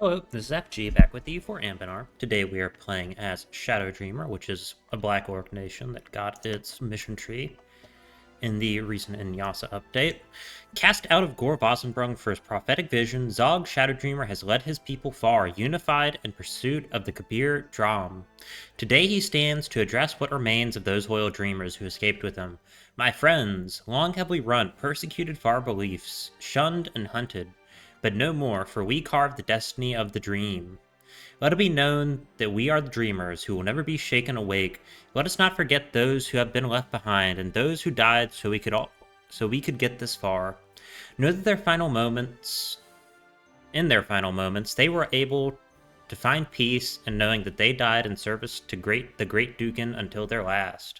Hello, this is FG back with EU4 Anbennar. Today we are playing as Shadowdreamer, which is a Black Orc nation that got its mission tree in the recent Inyasa update. Cast out of Gore Vosenbrung for his prophetic vision, Zog Shadowdreamer has led his people far, unified in pursuit of the Kabir Dram. Today he stands to address what remains of those loyal dreamers who escaped with him. My friends, long have we run, persecuted for our beliefs, shunned and hunted. But no more, for we carve the destiny of the dream. Let it be known that we are the dreamers who will never be shaken awake. Let us not forget those who have been left behind and those who died so we could get this far. Know that in their final moments, they were able to find peace in knowing that they died in service to the great Dookan until their last.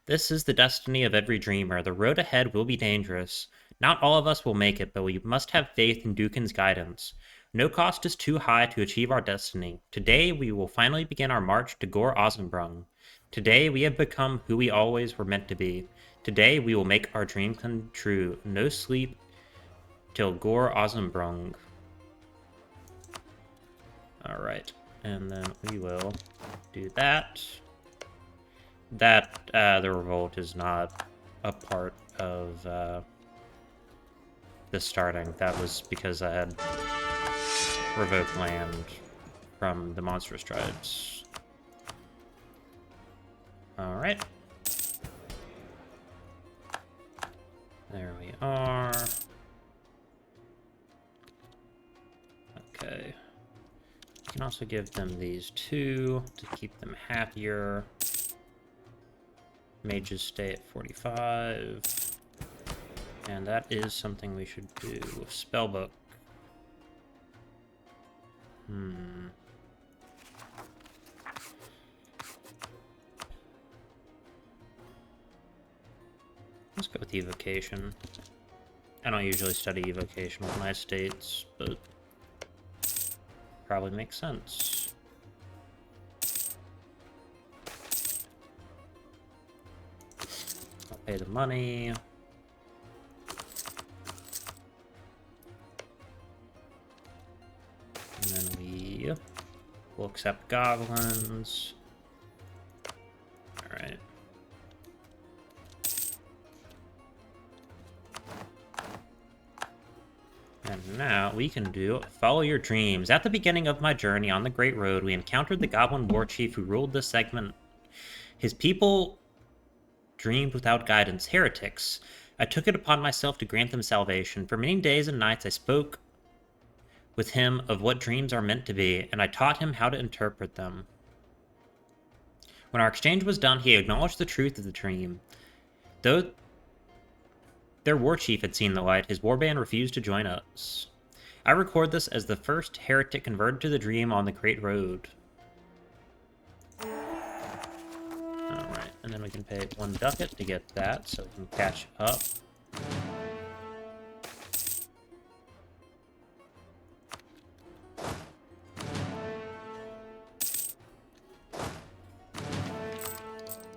This is the destiny of every dreamer. The road ahead will be dangerous. Not all of us will make it, but we must have faith in Dookan's guidance. No cost is too high to achieve our destiny. Today we will finally begin our march to Gore Vosenbrung. Today we have become who we always were meant to be. Today we will make our dream come true. No sleep till Gore Vosenbrung. Alright, and then we will do that. The revolt is not a part of the starting. That was because I had revoked land from the monstrous tribes. Alright. There we are. Okay. You can also give them these two to keep them happier. Mages stay at 45. And that is something we should do. Spellbook. Let's go with evocation. I don't usually study evocation with my estates, but probably makes sense. I'll pay the money. And then we will accept goblins. Alright. And now we can do Follow Your Dreams. At the beginning of my journey on the Great Road, we encountered the Goblin War Chief who ruled this segment. His people dreamed without guidance, heretics. I took it upon myself to grant them salvation. For many days and nights I spoke with him of what dreams are meant to be, and I taught him how to interpret them. When our exchange was done, he acknowledged the truth of the dream. Though their war chief had seen the light, his warband refused to join us. I record this as the first heretic converted to the dream on the Great Road. Alright, and then we can pay 1 ducat to get that, so we can catch up.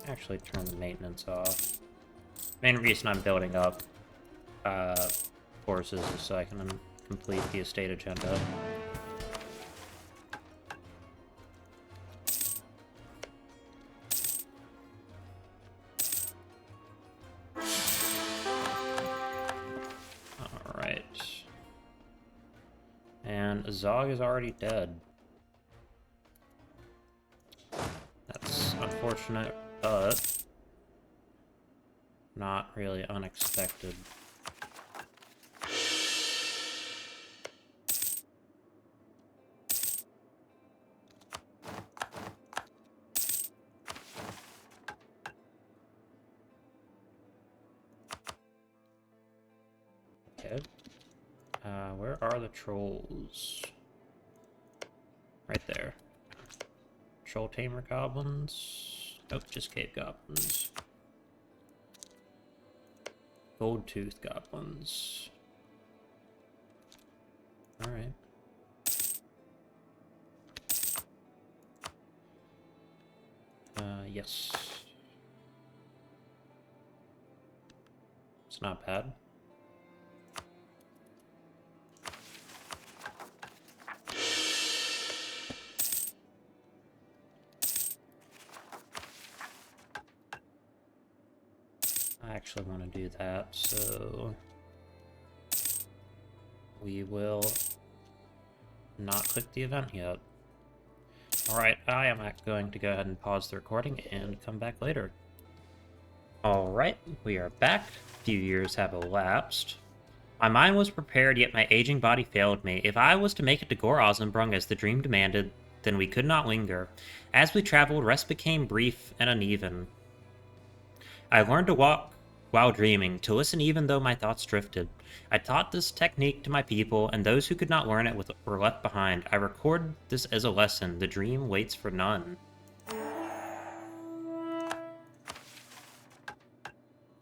Actually turn the maintenance off. Main reason I'm building up forces is so I can complete the estate agenda. Alright. And Zog is already dead. That's unfortunate, but not really unexpected. Okay. Where are the trolls? Right there. Troll tamer goblins. Nope, just cave goblins. Gold tooth goblins. Alright. Yes. It's not bad. actually want to do that, so we will not click the event yet. Alright, I am going to go ahead and pause the recording and come back later. Alright, we are back. A few years have elapsed. My mind was prepared, yet my aging body failed me. If I was to make it to Gore Ozenbrung as the dream demanded, then we could not linger. As we traveled, rest became brief and uneven. I learned to walk while dreaming, to listen even though my thoughts drifted. I taught this technique to my people, and those who could not learn it were left behind. I record this as a lesson. The dream waits for none.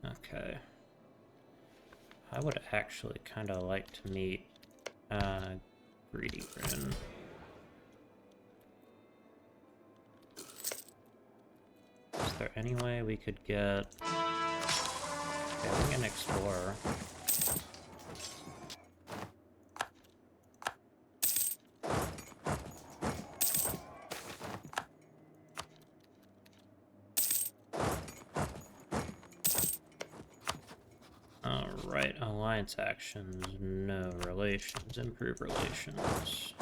Okay. I would actually kind of like to meet Greedy Grin. Is there any way we could get... Okay, we can explore. Alright, alliance actions, no relations, improve relations.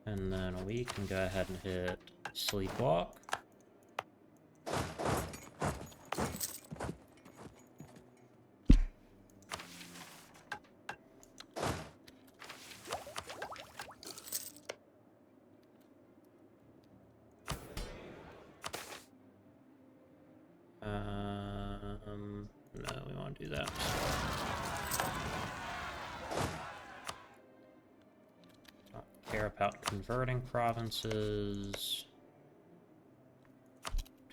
And then we can go ahead and hit Sleepwalk. No, we want to do that. Don't care about converting provinces.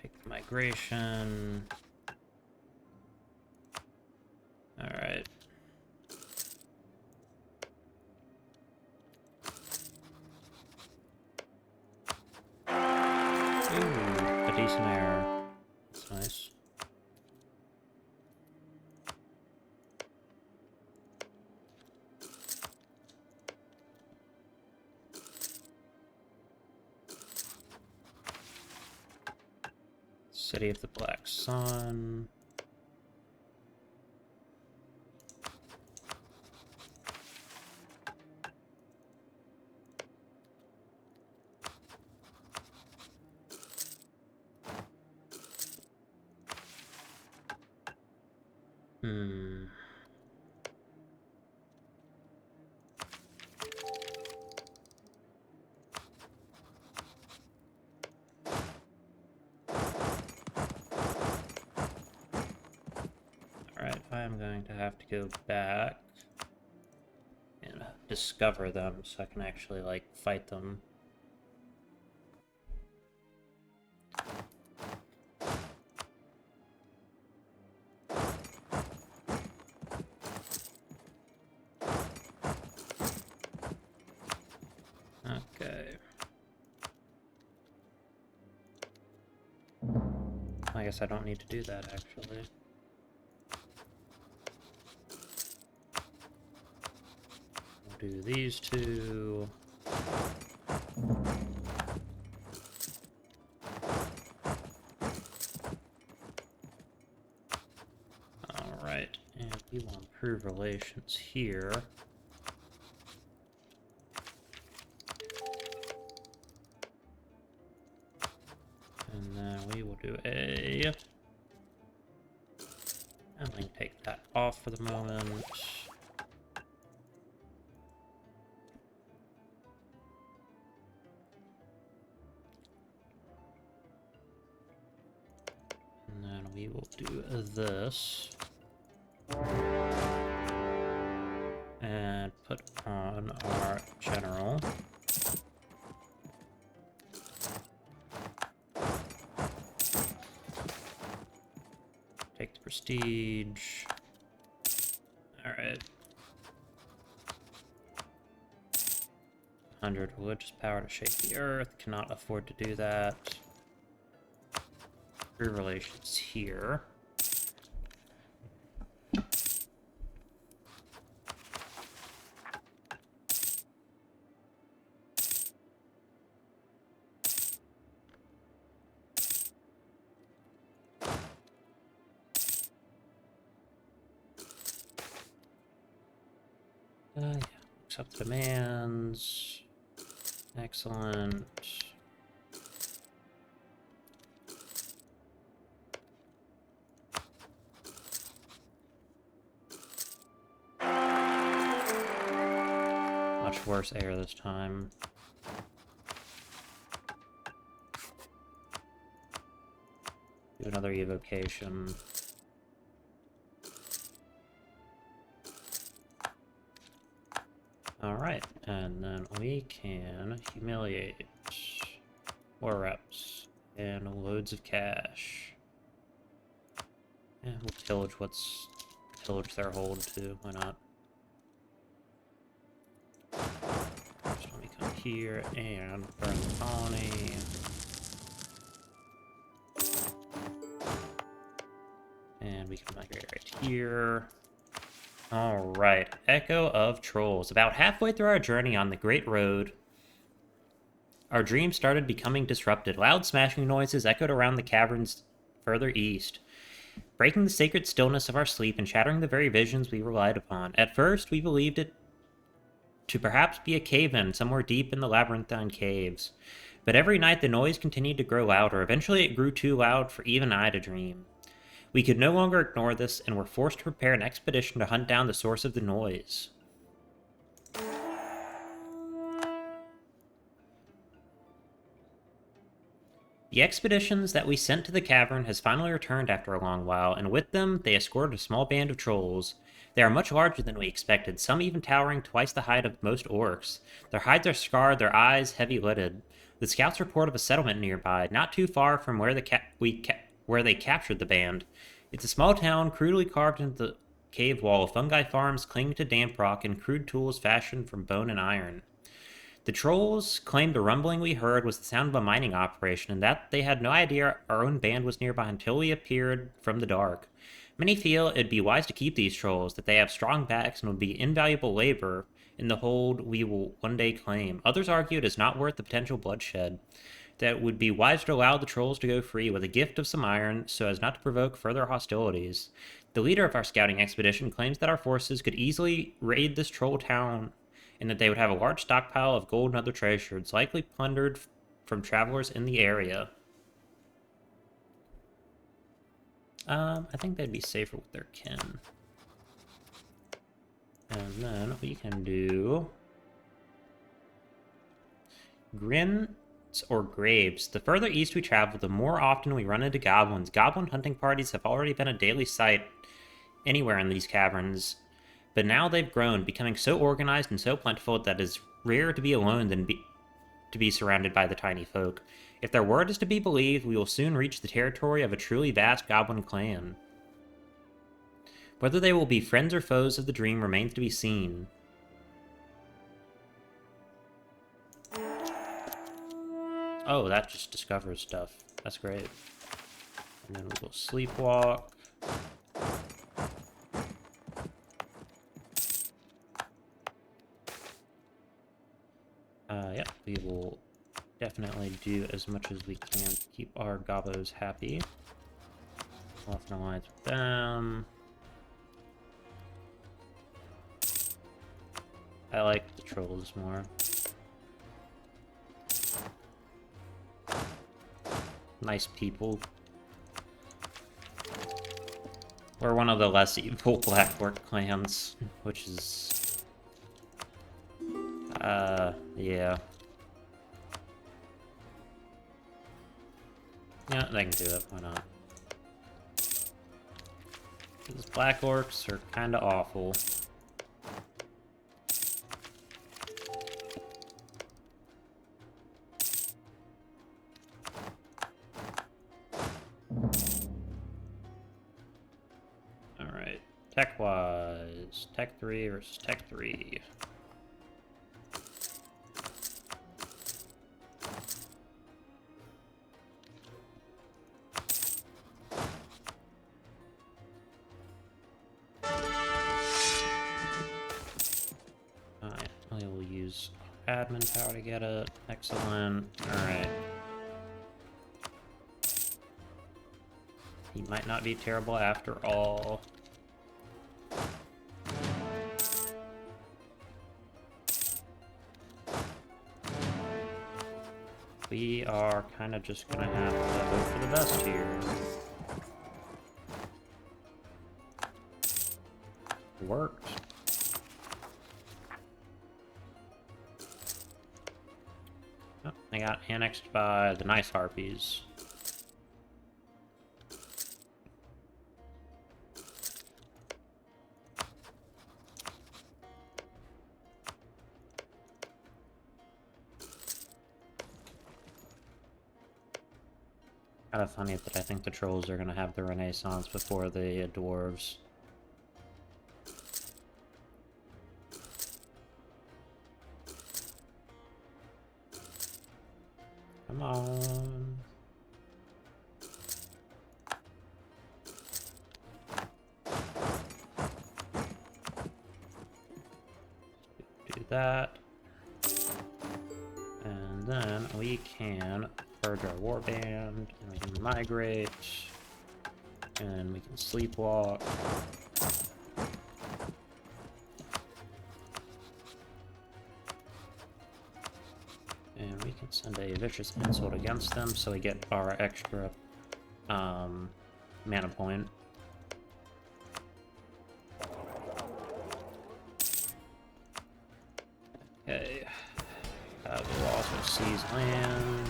Take the migration. Alright. Ooh, a decent error. That's nice. City of the Black Sun. Alright, I am going to have to go back and discover them so I can actually, like, fight them. Okay. I guess I don't need to do that, actually. We'll do these two. Alright, and we will improve relations here. And then we will do a... And we can take that off for the moment. And then we will do this. And put on our general. Take the prestige. Alright. 100 religious power to shake the earth. Cannot afford to do that. Through relations here. Yeah, accept demands. Excellent. Much worse air this time. Do another evocation. Alright, and then we can humiliate. More reps. And loads of cash. And we'll pillage their hold too, why not? So let me come here and burn the colony. And we can migrate right here. Alright, Echo of Trolls. About halfway through our journey on the Great Road, our dreams started becoming disrupted. Loud smashing noises echoed around the caverns further east, breaking the sacred stillness of our sleep and shattering the very visions we relied upon. At first, we believed it to perhaps be a cave-in somewhere deep in the labyrinthine caves. But every night the noise continued to grow louder. Eventually it grew too loud for even I to dream. We could no longer ignore this, and were forced to prepare an expedition to hunt down the source of the noise. The expeditions that we sent to the cavern has finally returned after a long while, and with them they escorted a small band of trolls. They are much larger than we expected, some even towering twice the height of most orcs. Their hides are scarred, their eyes heavy-lidded. The scouts report of a settlement nearby, not too far from where where they captured the band. It's a small town, crudely carved into the cave wall of fungi farms clinging to damp rock and crude tools fashioned from bone and iron. The trolls claimed the rumbling we heard was the sound of a mining operation, and that they had no idea our own band was nearby until we appeared from the dark. Many feel it'd be wise to keep these trolls, that they have strong backs and would be invaluable labor in the hold we will one day claim. Others argue it is not worth the potential bloodshed, that it would be wiser to allow the trolls to go free with a gift of some iron so as not to provoke further hostilities. The leader of our scouting expedition claims that our forces could easily raid this troll town, and that they would have a large stockpile of gold and other treasures, likely plundered from travelers in the area. I think they'd be safer with their kin. And then we can do Grins or Graves. The further east we travel, the more often we run into goblins. Goblin hunting parties have already been a daily sight anywhere in these caverns, but now they've grown, becoming so organized and so plentiful that it is rarer to be alone than to be surrounded by the tiny folk. If their word is to be believed, we will soon reach the territory of a truly vast goblin clan. Whether they will be friends or foes of the dream remains to be seen. Oh, that just discovers stuff. That's great. And then we'll sleepwalk. Yep, we will definitely do as much as we can to keep our gobos happy. Off in alliance with them. I like the trolls more. Nice people. We're one of the less evil Black Orc clans, which is... yeah. Yeah, they can do it, why not? These Black Orcs are kinda awful. Alright, tech-wise, Tech 3 versus Tech 3. Admin power to get it. Excellent. Alright. He might not be terrible after all. we are kind of just gonna have to hope for the best here. Worked. Oh, they got annexed by the nice harpies. Kind of funny that I think the trolls are gonna have the Renaissance before the dwarves. Come on. Do that. And then we can purge our warband, and we can migrate, and we can sleepwalk. And we can send a vicious insult against them so we get our extra mana point. Okay. We'll also seize land.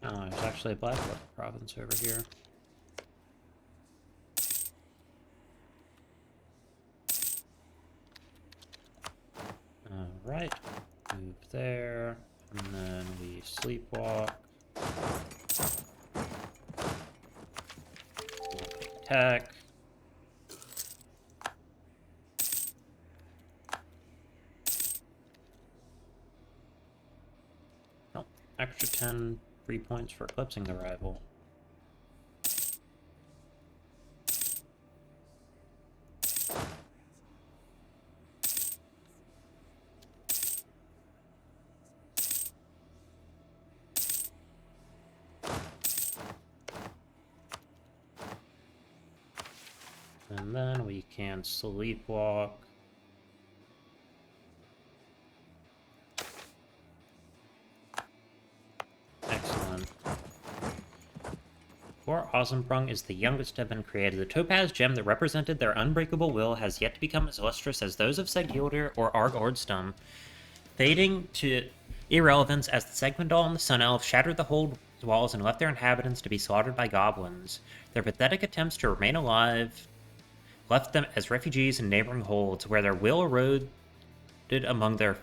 Oh, there's actually a Blackwater province over here. Alright, move there, and then we sleepwalk. Attack. Oh, extra 10 free points for eclipsing the rival. And then we can sleepwalk. Excellent. Gore Ozenbrung is the youngest to have been created. The topaz gem that represented their unbreakable will has yet to become as lustrous as those of Segilder or Arg Ordstum, fading to irrelevance as the Segmundal and the Sun Elf shattered the hold walls and left their inhabitants to be slaughtered by goblins. Their pathetic attempts to remain alive left them as refugees in neighboring holds, where their will eroded among their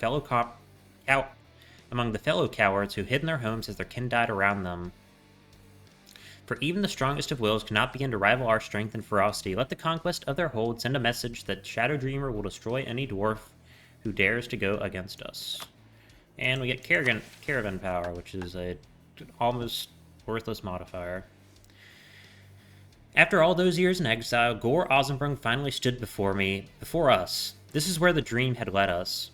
among the fellow cowards who hid in their homes as their kin died around them. For even the strongest of wills cannot begin to rival our strength and ferocity. Let the conquest of their hold send a message that Shadowdreamer will destroy any dwarf who dares to go against us. And we get caravan power, which is a almost worthless modifier. After all those years in exile, Gore Ozenbrung finally stood before us. This is where the dream had led us.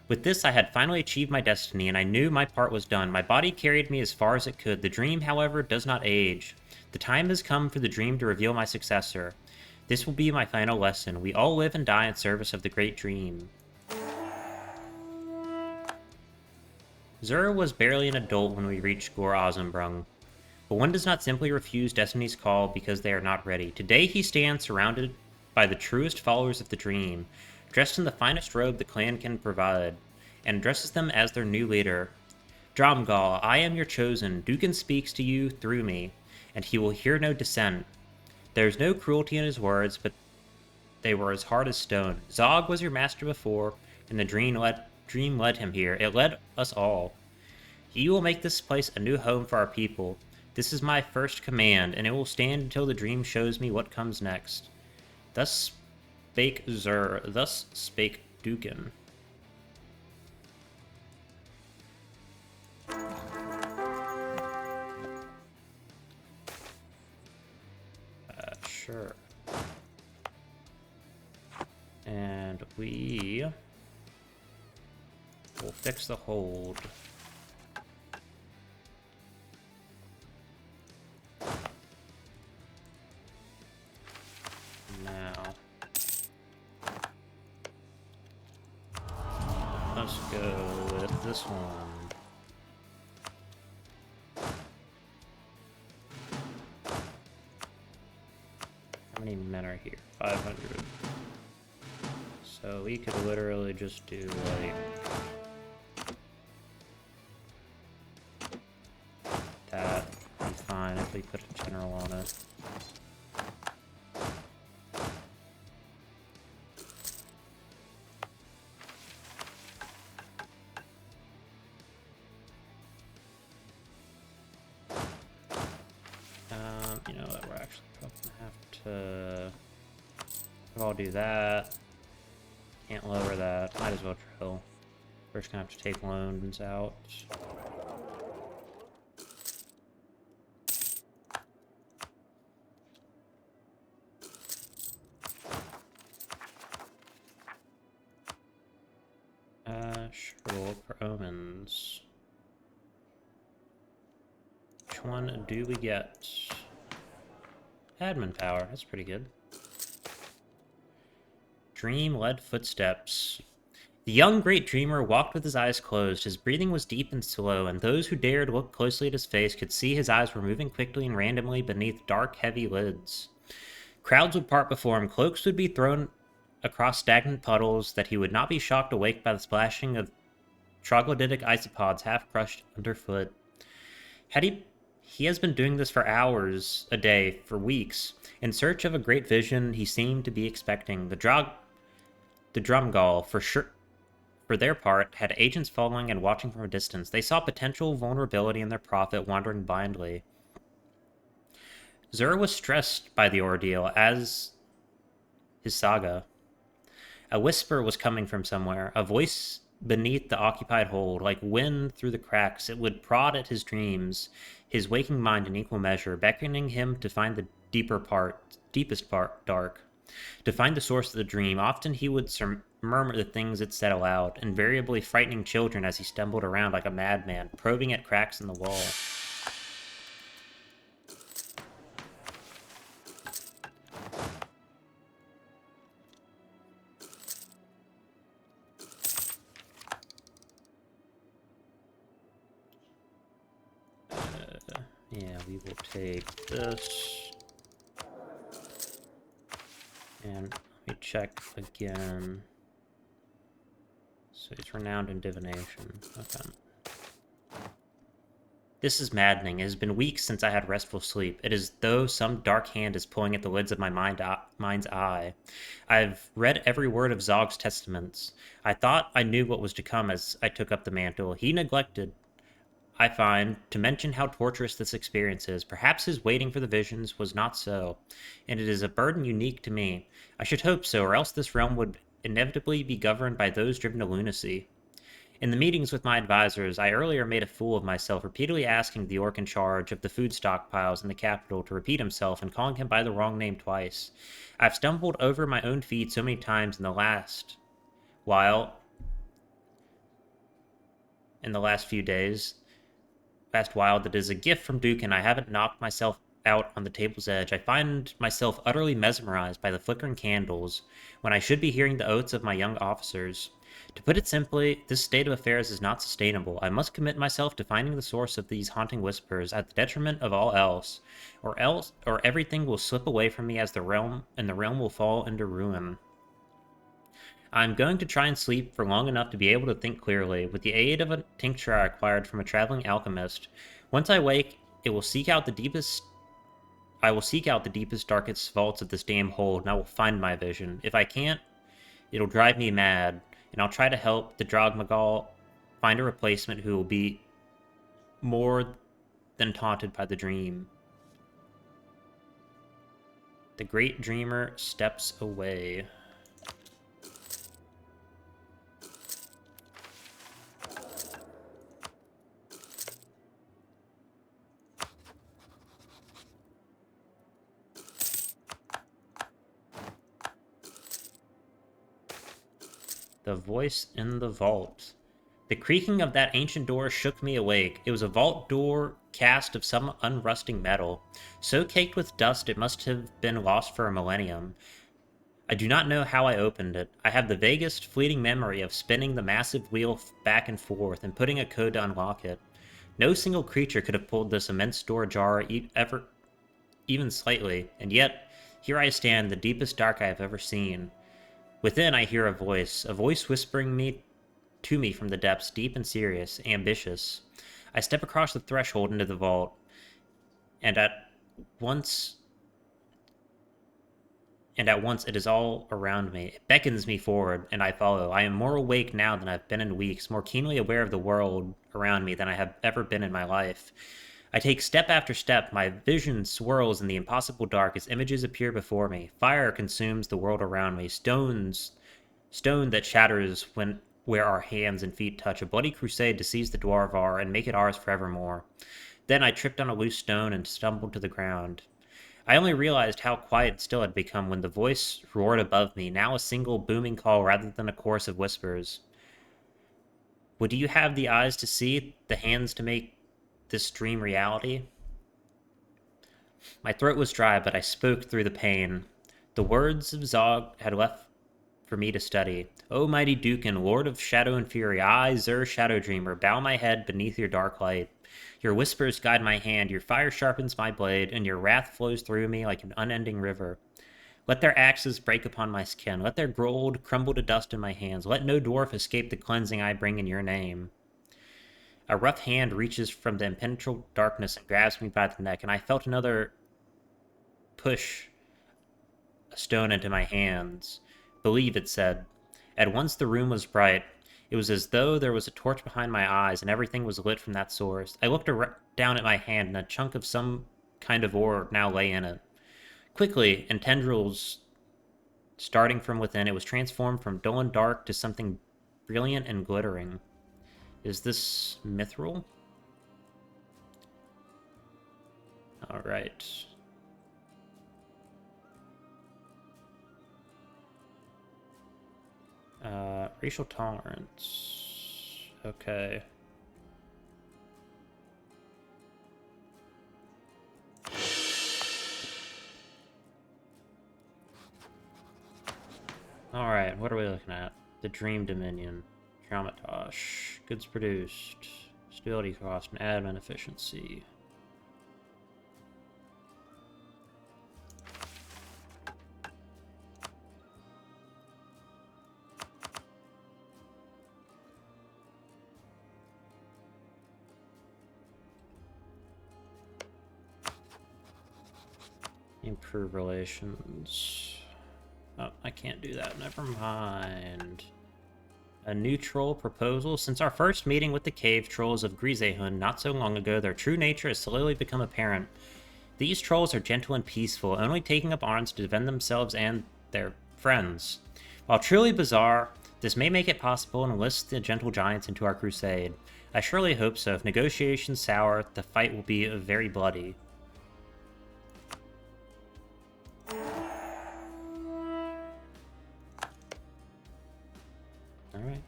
With this, I had finally achieved my destiny, and I knew my part was done. My body carried me as far as it could. The dream, however, does not age. The time has come for the dream to reveal my successor. This will be my final lesson. We all live and die in service of the great dream. Zur was barely an adult when we reached Gore Ozenbrung. But one does not simply refuse Destiny's call because they are not ready. Today he stands surrounded by the truest followers of the dream, dressed in the finest robe the clan can provide, and addresses them as their new leader. Dromgal, I am your chosen. Dookan speaks to you through me, and he will hear no dissent. There is no cruelty in his words, but they were as hard as stone. Zog was your master before, and the dream led him here. It led us all. He will make this place a new home for our people. This is my first command, and it will stand until the dream shows me what comes next. Thus spake Zur, thus spake Dookan. Sure. And we We'll fix the hold. Now, let's go with this one. How many men are here? 500. So we could literally just do like that. Be fine if we put a general on it. You know what? We're actually probably gonna have to. I'll do that. Can't lower that. Might as well drill. We're just gonna have to take loans out. Sure, we'll look for omens. Which one do we get? Admin power, that's pretty good. Dream-led footsteps. The young great dreamer walked with his eyes closed. His breathing was deep and slow, and those who dared look closely at his face could see his eyes were moving quickly and randomly beneath dark, heavy lids. Crowds would part before him, cloaks would be thrown across stagnant puddles that he would not be shocked awake by the splashing of troglodytic isopods half crushed underfoot. He has been doing this for hours a day, for weeks. In search of a great vision he seemed to be expecting. The Drumgall, for their part, had agents following and watching from a distance. They saw potential vulnerability in their prophet wandering blindly. Zur was stressed by the ordeal, as his saga. A whisper was coming from somewhere, a voice beneath the occupied hold, like wind through the cracks. It would prod at his dreams, his waking mind in equal measure, beckoning him to find the deepest part dark. To find the source of the dream, often he would murmur the things it said aloud, invariably frightening children as he stumbled around like a madman, probing at cracks in the wall. Yeah, we will take this. And let me check again. So it's renowned in divination. Okay. This is maddening. It has been weeks since I had restful sleep. It is as though some dark hand is pulling at the lids of my mind's eye. I've read every word of Zog's testaments. I thought I knew what was to come as I took up the mantle. He neglected, I find, to mention how torturous this experience is. Perhaps his waiting for the visions was not so, and it is a burden unique to me. I should hope so, or else this realm would inevitably be governed by those driven to lunacy. In the meetings with my advisors, I earlier made a fool of myself, repeatedly asking the orc in charge of the food stockpiles in the capital to repeat himself and calling him by the wrong name twice. I've stumbled over my own feet so many times in the last few days. Last while, that is a gift from Dookan. I haven't knocked myself out on the table's edge. I find myself utterly mesmerized by the flickering candles when I should be hearing the oaths of my young officers. To put it simply, this state of affairs is not sustainable. I must commit myself to finding the source of these haunting whispers at the detriment of all else, or everything will slip away from me as the realm will fall into ruin. I'm going to try and sleep for long enough to be able to think clearly, with the aid of a tincture I acquired from a traveling alchemist. Once I wake, I will seek out the deepest, darkest vaults of this damn hold, and I will find my vision. If I can't, it'll drive me mad, and I'll try to help the Drogmagal find a replacement who will be more than taunted by the dream. The great dreamer steps away. The voice in the vault. The creaking of that ancient door shook me awake. It was a vault door cast of some unrusting metal, so caked with dust it must have been lost for a millennium. I do not know how I opened it. I have the vaguest, fleeting memory of spinning the massive wheel back and forth and putting a code to unlock it. No single creature could have pulled this immense door ajar even slightly, and yet, here I stand, the deepest dark I have ever seen. Within, I hear a voice whispering to me from the depths, deep and serious, ambitious. I step across the threshold into the vault, and once at once it is all around me. It beckons me forward, and I follow. I am more awake now than I've been in weeks, more keenly aware of the world around me than I have ever been in my life. I take step after step, my vision swirls in the impossible dark as images appear before me. Fire consumes the world around me, stone that shatters where our hands and feet touch, a bloody crusade to seize the Dwarvar and make it ours forevermore. Then I tripped on a loose stone and stumbled to the ground. I only realized how quiet and still it had become when the voice roared above me, now a single booming call rather than a chorus of whispers. Would you have the eyes to see, the hands to make this dream reality? My throat was dry, but I spoke through the pain. The words of Zog had left for me to study. O mighty Dookan, lord of shadow and fury, I, Zur Shadowdreamer, bow my head beneath your dark light. Your whispers guide my hand, your fire sharpens my blade, and your wrath flows through me like an unending river. Let their axes break upon my skin, let their gold crumble to dust in my hands, let no dwarf escape the cleansing I bring in your name. A rough hand reaches from the impenetrable darkness and grabs me by the neck, and I felt another push a stone into my hands. Believe, it said. At once the room was bright. It was as though there was a torch behind my eyes, and everything was lit from that source. I looked down at my hand, and a chunk of some kind of ore now lay in it. Quickly, in tendrils starting from within, it was transformed from dull and dark to something brilliant and glittering. Is this mithril? Alright. Racial tolerance. Okay. Alright, what are we looking at? The Dream Dominion. Traumatage. Goods produced. Stability cost and admin efficiency. Improve relations. Oh, I can't do that. Never mind. A new troll proposal. Since our first meeting with the cave trolls of Grisehund not so long ago, their true nature has slowly become apparent. These trolls are gentle and peaceful, only taking up arms to defend themselves and their friends. While truly bizarre, this may make it possible to enlist the gentle giants into our crusade. I surely hope so. If negotiations sour, the fight will be very bloody. Alright.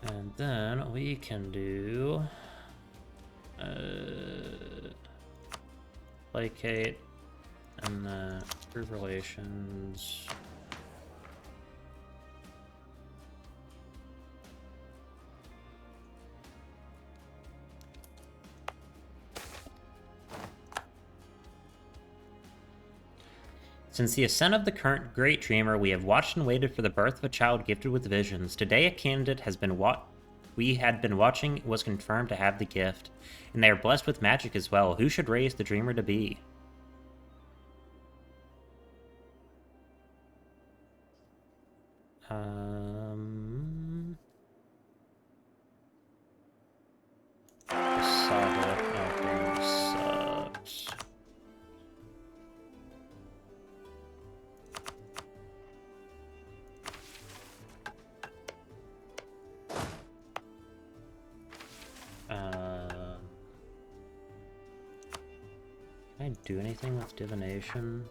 And then we can do placate and then improve relations. Since the ascent of the current Great Dreamer, we have watched and waited for the birth of a child gifted with visions. Today, a candidate we had been watching was confirmed to have the gift, and they are blessed with magic as well. Who should raise the Dreamer to be? Saga of Dream sucks. Can I do anything with divination?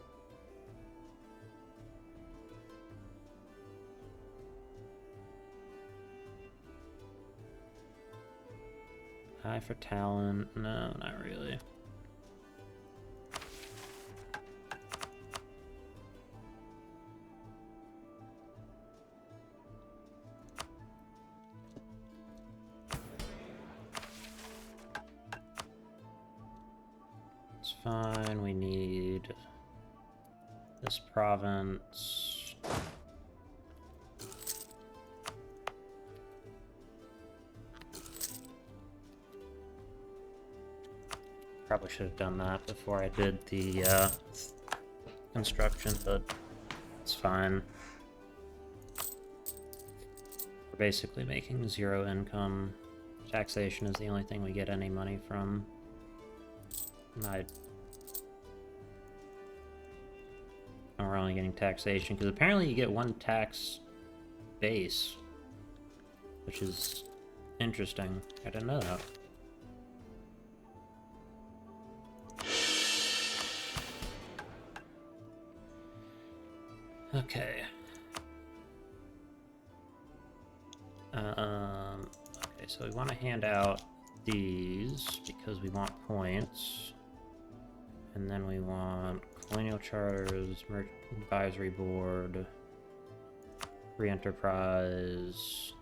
High for talent? No, not really. It's fine, we need this province. Probably should have done that before I did the construction, but it's fine. We're basically making 0 income. Taxation is the only thing we get any money from. We're only getting taxation, because apparently you get 1 tax base, which is interesting. I didn't know that. Okay. Okay, so we want to hand out these because we want points. And then we want colonial charters, merchant advisory board, free enterprise,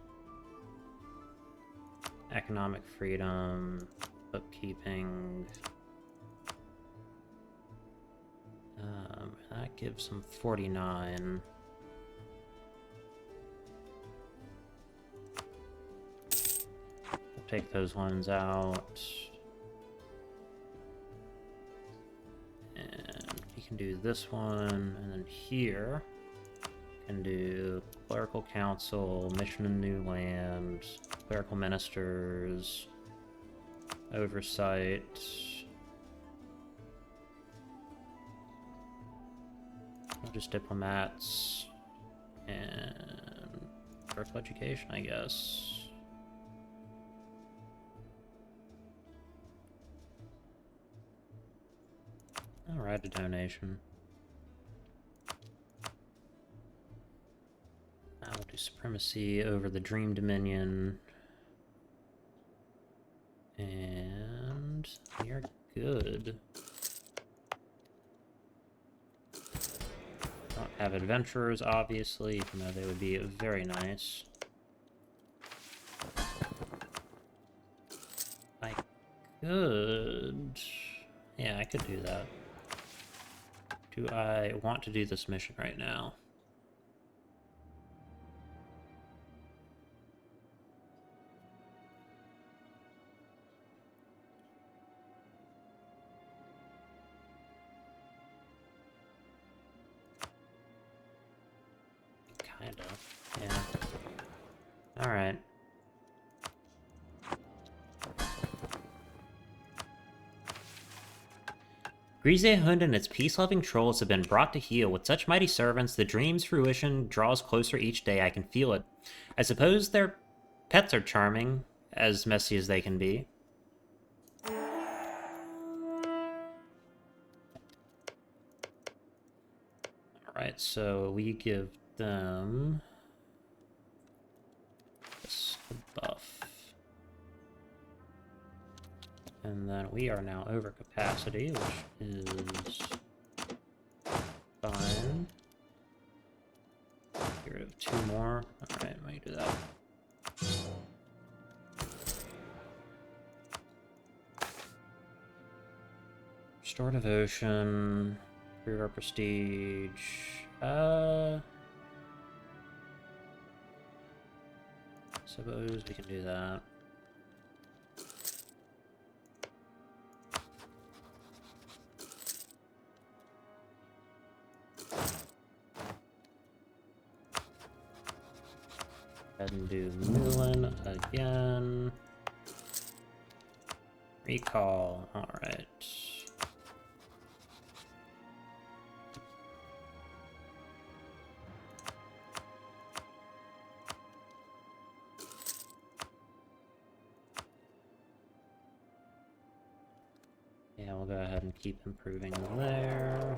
economic freedom, bookkeeping. That gives them 49. We'll take those ones out. And we can do this one, and then here we can do clerical council, mission in new land, clerical ministers, oversight. Just diplomats and vertical education, I guess. I'll write a donation. I will do supremacy over the Dream Dominion. And we are good. Don't have adventurers, obviously, even though they would be very nice. I could... Yeah, I could do that. Do I want to do this mission right now? Kind of, yeah. Alright. Hund and its peace-loving trolls have been brought to heel. With such mighty servants, the dream's fruition draws closer each day. I can feel it. I suppose their pets are charming, as messy as they can be. Alright, so we give them this buff. And then we are now over capacity, which is fine. Get rid of 2 more. Alright, let me do that. Restore devotion. Improve our prestige. Suppose we can do that. And do Moulin again. Recall. Alright. Yeah, we'll go ahead and keep improving there.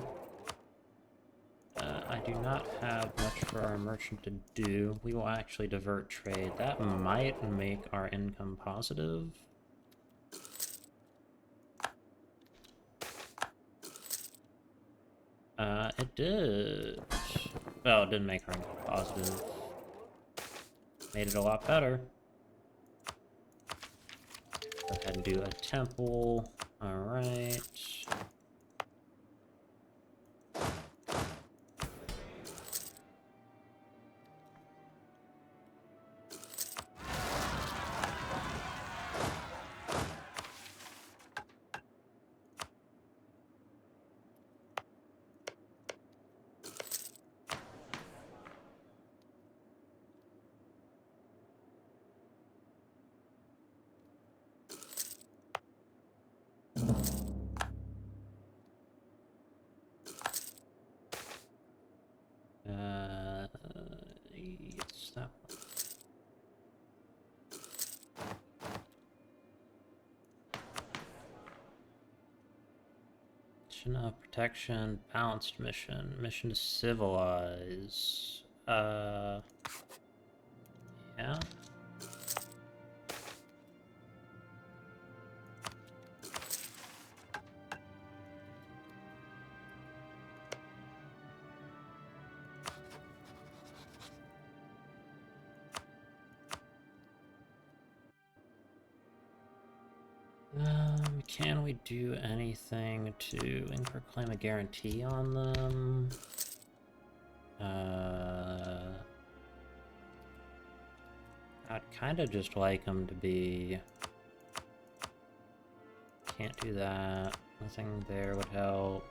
I do not have much for our merchant to do. We will actually divert trade. That might make our income positive. It did. Well, it didn't make her positive. Made it a lot better. Go ahead and do a temple. Alright. Yes, that one. Mission of protection, balanced mission, mission to civilize. Yeah. Can we do anything to proclaim a guarantee on them? I'd kind of just like them to be... Can't do that. Nothing there would help.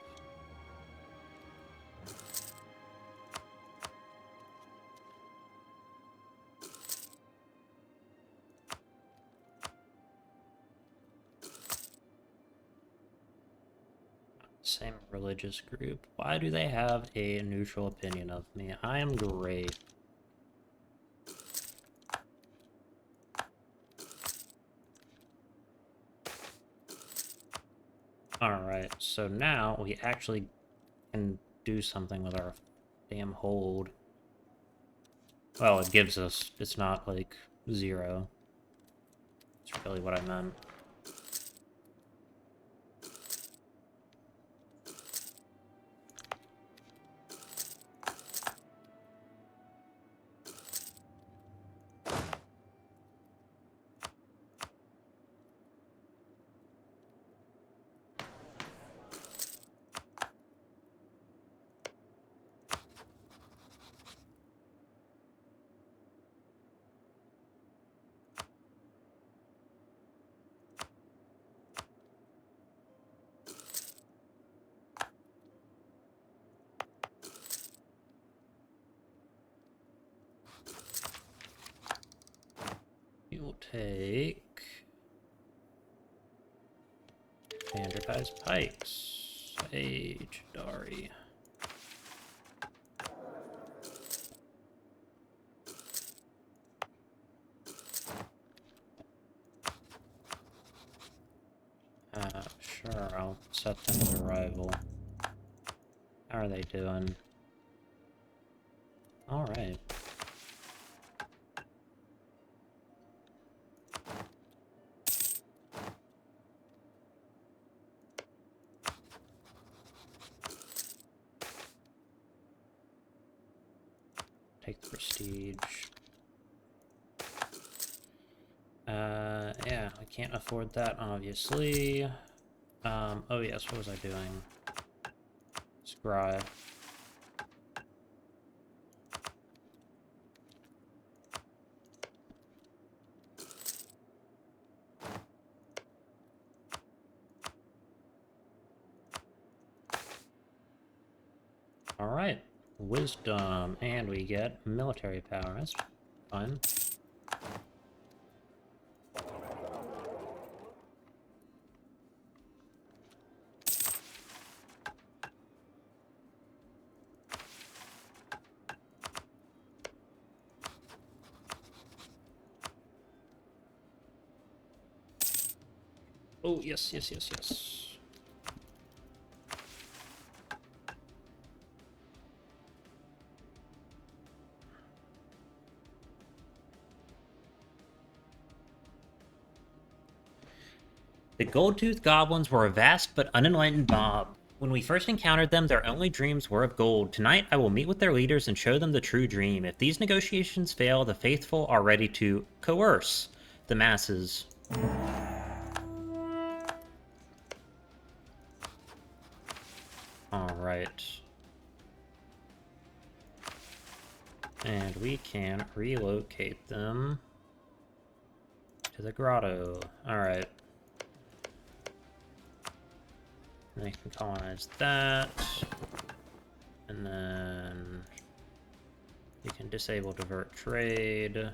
Same religious group. Why do they have a neutral opinion of me? I am great. Alright, so now we actually can do something with our damn hold. Well, it gives us, it's not like 0. That's really what I meant. We will take standardized pikes. Sage, Dari. Sure, I'll set them to rival. How are they doing? Alright. Take the prestige. Yeah, I can't afford that, obviously. Oh yes, what was I doing? Scry. Alright. Wisdom, and we get military power. That's fun. Oh, yes, yes, yes, yes. The gold-toothed goblins were a vast but unenlightened mob. When we first encountered them, their only dreams were of gold. Tonight, I will meet with their leaders and show them the true dream. If these negotiations fail, the faithful are ready to coerce the masses. Alright. And we can relocate them to the grotto. Alright. They can colonize that. And then we can disable divert trade.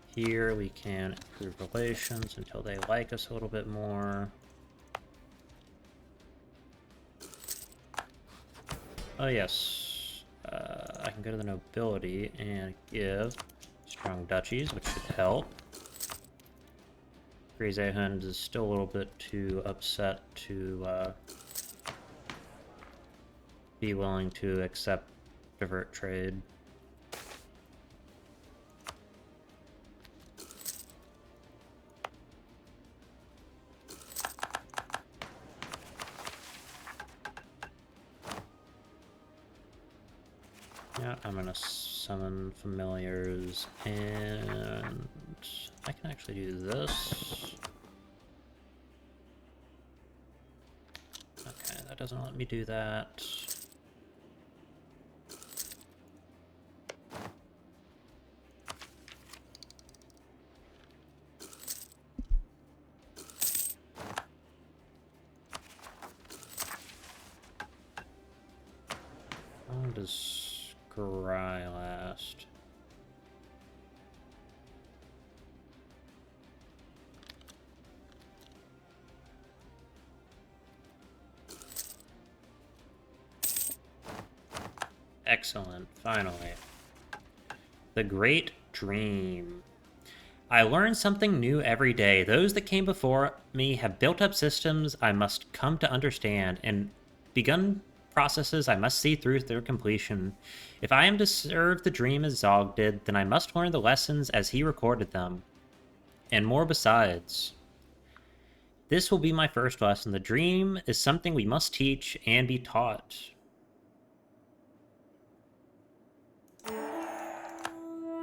Here we can improve relations until they like us a little bit more. Oh yes, I can go to the nobility and give strong duchies, which should help. Grisehund is still a little bit too upset to be willing to accept divert trade. Yeah, I'm gonna summon familiars, and I can actually do this. Okay, that doesn't let me do that. How long does Scry last? Excellent, finally. The Great Dream. I learn something new every day. Those that came before me have built up systems I must come to understand, and begun processes I must see through their completion. If I am to serve the dream as Zog did, then I must learn the lessons as he recorded them, and more besides. This will be my first lesson. The dream is something we must teach and be taught.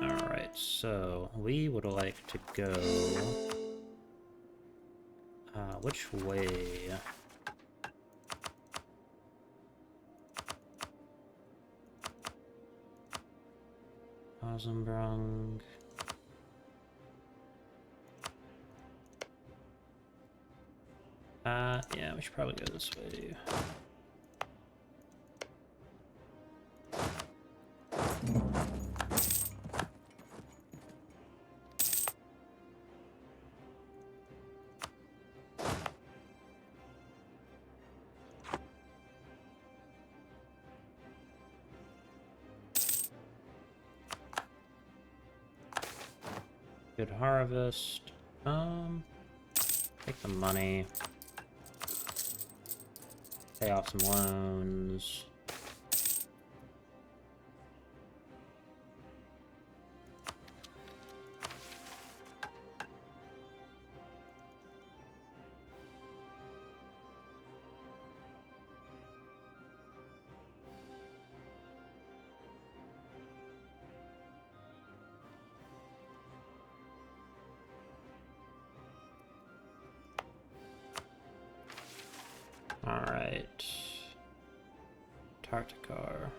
Alright, so we would like to go... which way? Ozenbrung. Yeah, we should probably go this way. Good harvest. Take the money. Pay off some loans. Alright. Tartakar.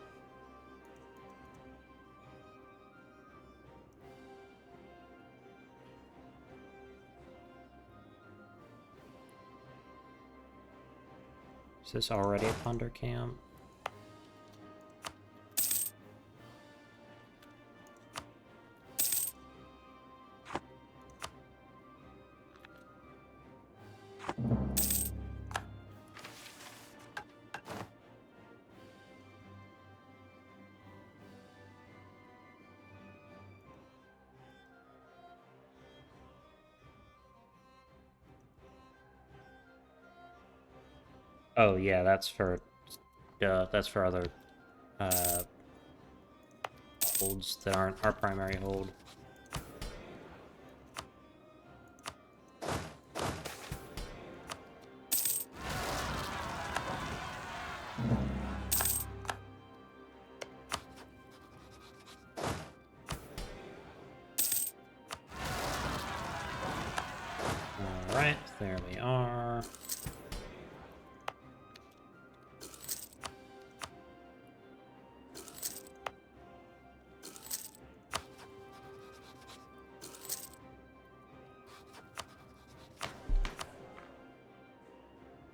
Is this already a plunder camp? Oh yeah, that's for other holds that aren't our primary hold. Alright, there we are.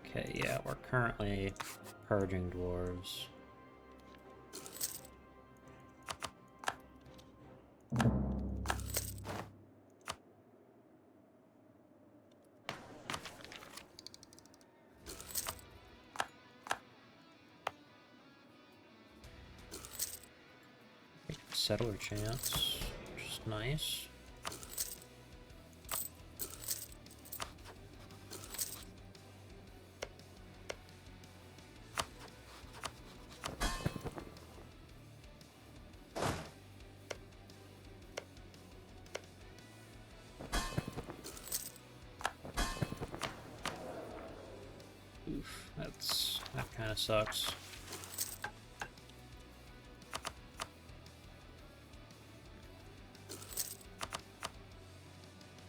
Okay, yeah, we're currently purging dwarves. Settler chance, which is nice. Oof, that kind of sucks.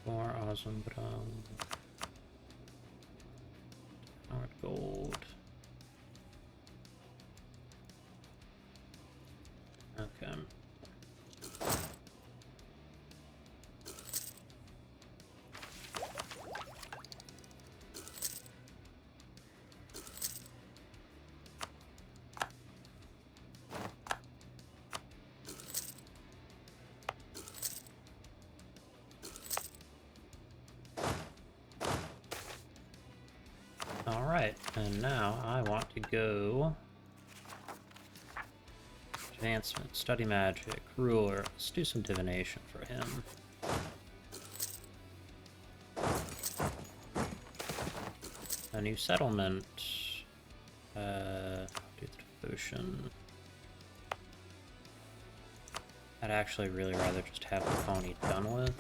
More awesome, but hard gold. Okay. Alright, and now I want to go advancement, study magic, ruler. Let's do some divination for him. A new settlement. Do the devotion. I'd actually really rather just have the phony done with.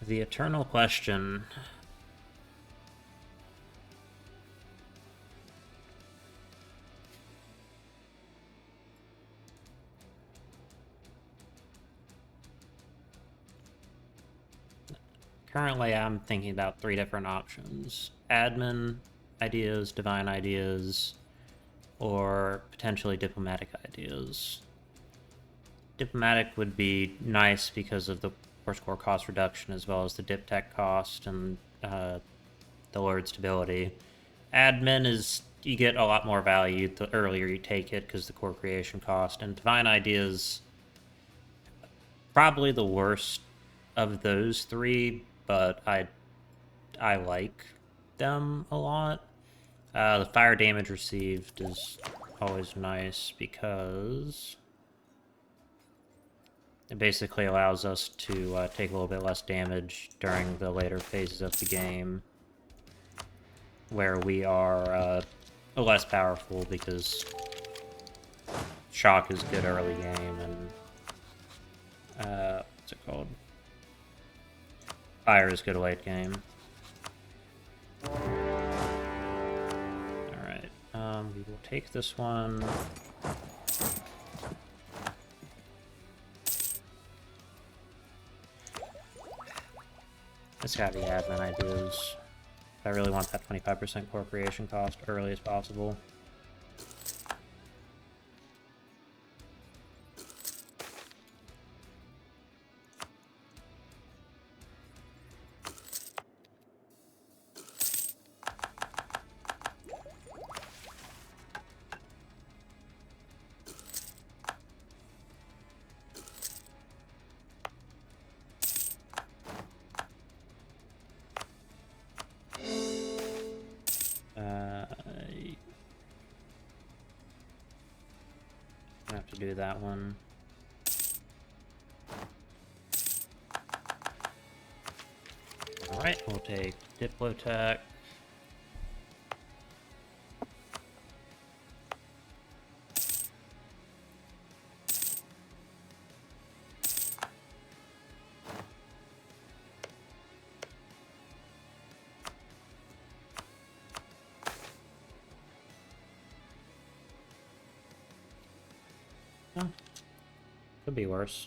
The eternal question. Currently, I'm thinking about 3 different options. Admin ideas, divine ideas, or potentially diplomatic ideas. Diplomatic would be nice because of the force core cost reduction as well as the dip tech cost and the Lord stability. Admin is, you get a lot more value the earlier you take it because the core creation cost, and divine ideas probably the worst of those 3, but I like them a lot. The fire damage received is always nice because it basically allows us to take a little bit less damage during the later phases of the game, where we are less powerful because shock is good early game, and what's it called? Fire is good late game. Alright, we will take this one. It's gotta be admin ideas. I really want that 25% core creation cost early as possible. I have to do that one. Alright, we'll take Diplotech. Oh, could be worse.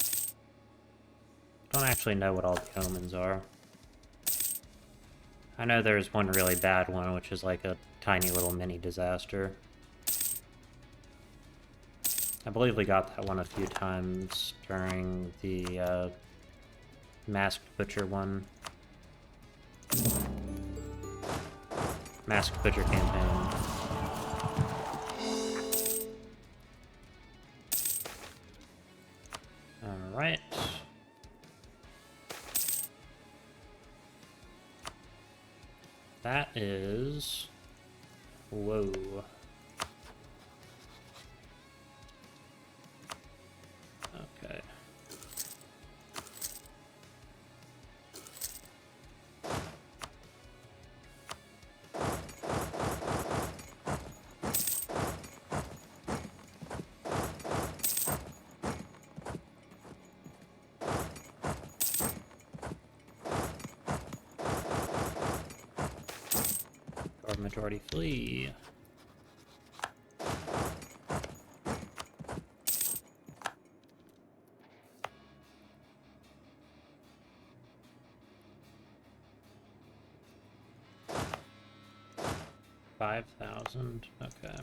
Don't actually know what all the omens are. I know there's one really bad one, which is like a tiny little mini disaster. I believe we got that one a few times during the Masked Butcher one. Masked Butcher campaign. Alright. That is... Whoa. Okay. Or majority flee. $5,000. Okay.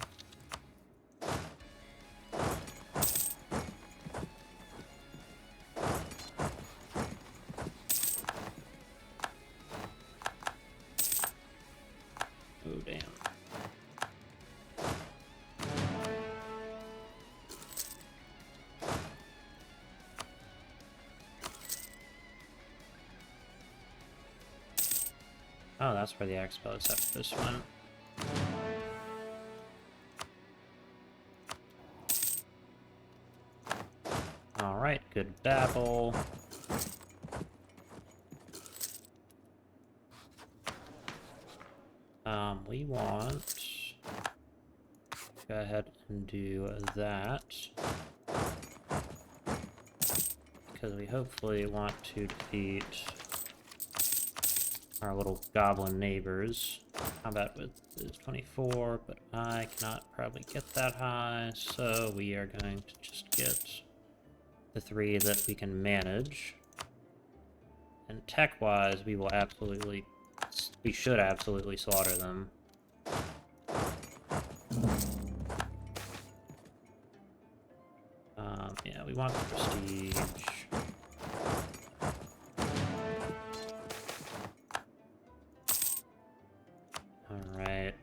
Oh, damn. Oh, that's where the expo is after this one. Alright, good battle. We want... Go ahead and do that. Because we hopefully want to defeat our little goblin neighbors. Combat width is 24, but I cannot probably get that high, so we are going to just get the 3 that we can manage. And tech-wise, we should absolutely slaughter them. Yeah, we want the prestige. Alright.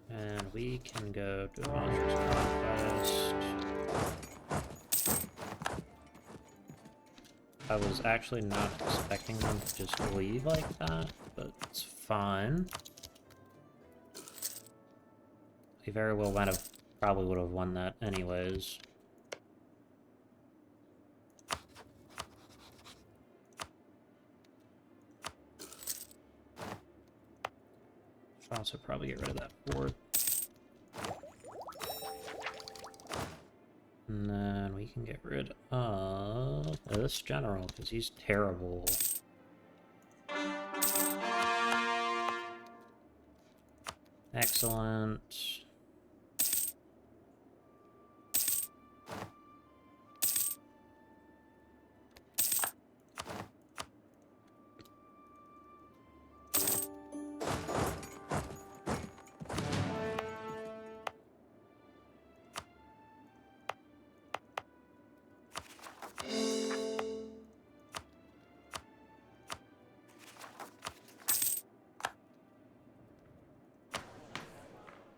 And we can go to a monstrous conquest. I was actually not expecting them to just leave like that, but it's fine. We very well probably would have won that anyways. Should also probably get rid of that fort. And then we can get rid of this general, because he's terrible. Excellent.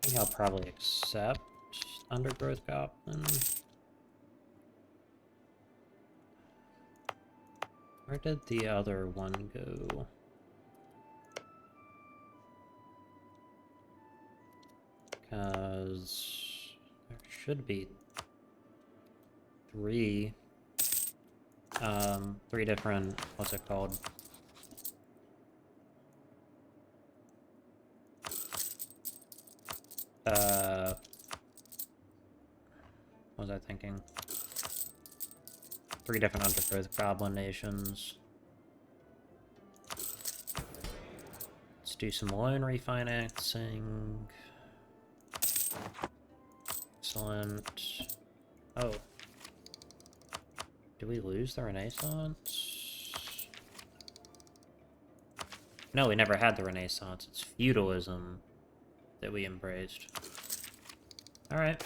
I think I'll probably accept Undergrowth Goblin. Where did the other one go? Because there should be 3 different, what's it called? What was I thinking? 3 different Undergrowth Goblin nations. Let's do some loan refinancing. Excellent. Oh. Did we lose the Renaissance? No, we never had the Renaissance. It's feudalism that we embraced. Alright.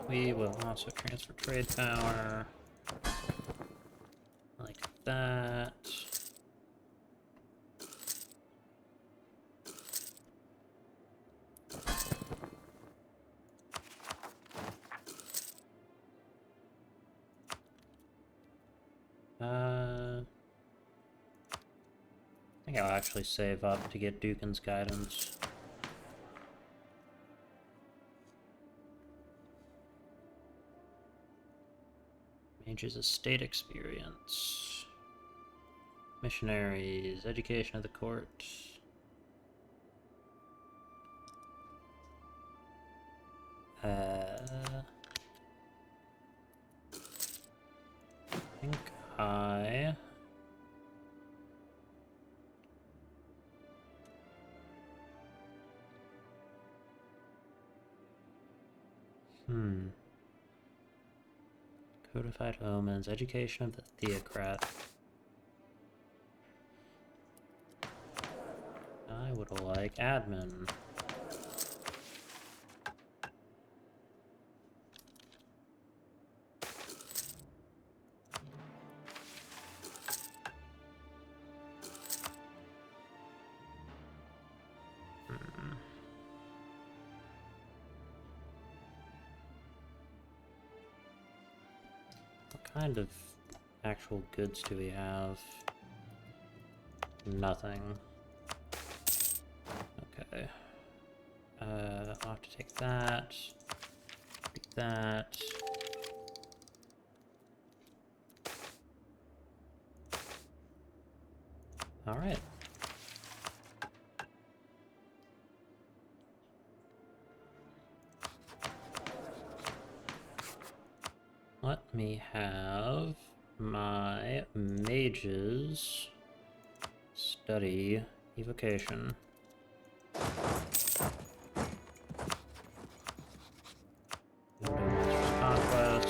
We will also transfer trade power like that. I think I'll actually save up to get Dookan's guidance. Mage's estate experience. Missionaries, education of the court. I think I... Codified omens, education of the theocrat. I would like admin. What kind of actual goods do we have? Nothing. Okay. I'll have to take that. Take that. Alright. Let me have my mages study evocation. Monstrous Conquest.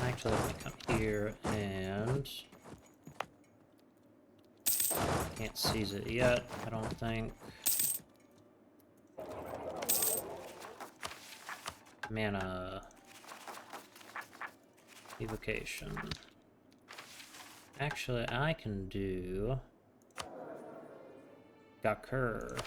Actually, let me come here and... Can't seize it yet, I don't think. Mana. Evocation. Actually, I can do... Gakur.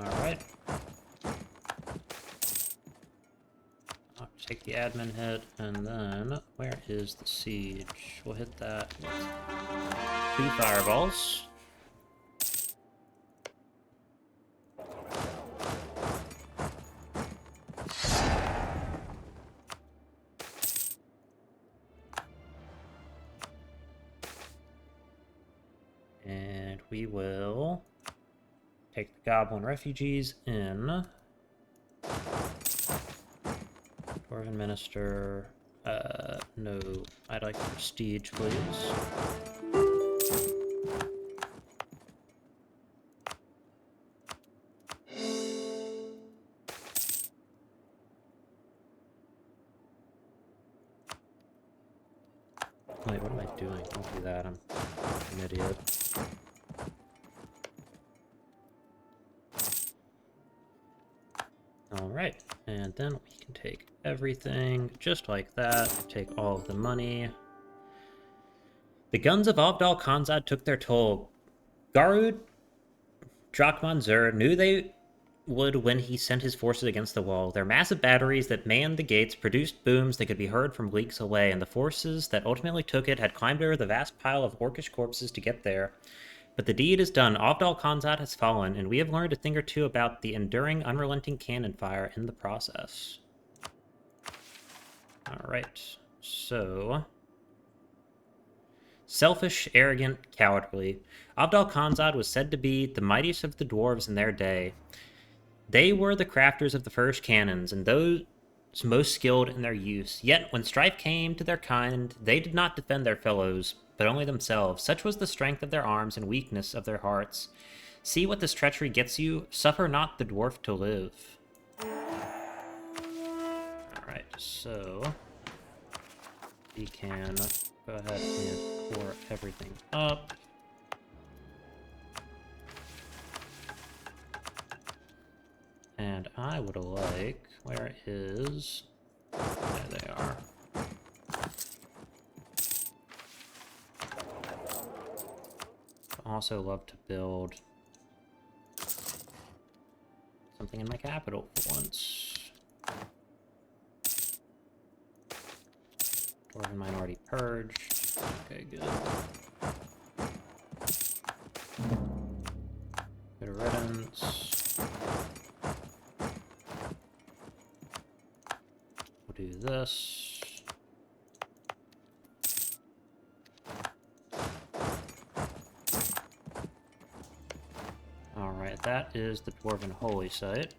Alright. I'll take the admin hit, and then, where is the siege? We'll hit that with 2 fireballs. And we will take the goblin refugees in. Dwarven Minister, no, I'd like prestige, please. Wait, what am I doing? Don't do that, I'm an idiot. Alright, and then we can take everything, just like that, take all of the money. The guns of Abdal Khanzad took their toll. Garud Drakman Zur knew they would when he sent his forces against the wall. Their massive batteries that manned the gates produced booms that could be heard from leagues away, and the forces that ultimately took it had climbed over the vast pile of orcish corpses to get there. But the deed is done. Avdol Khanzad has fallen, and we have learned a thing or two about the enduring, unrelenting cannon fire in the process. Alright, so... Selfish, arrogant, cowardly. Avdol Khanzad was said to be the mightiest of the dwarves in their day. They were the crafters of the first cannons, and those most skilled in their use. Yet, when strife came to their kind, they did not defend their fellows, but only themselves. Such was the strength of their arms and weakness of their hearts. See what this treachery gets you. Suffer not the dwarf to live. Alright, so... we can go ahead and pour everything up. And I would like... where is... there they are. I'd also love to build something in my capital for once. Dwarven minority purged. Okay, good. Good riddance. We'll do this. Alright, that is the Dwarven Holy Site.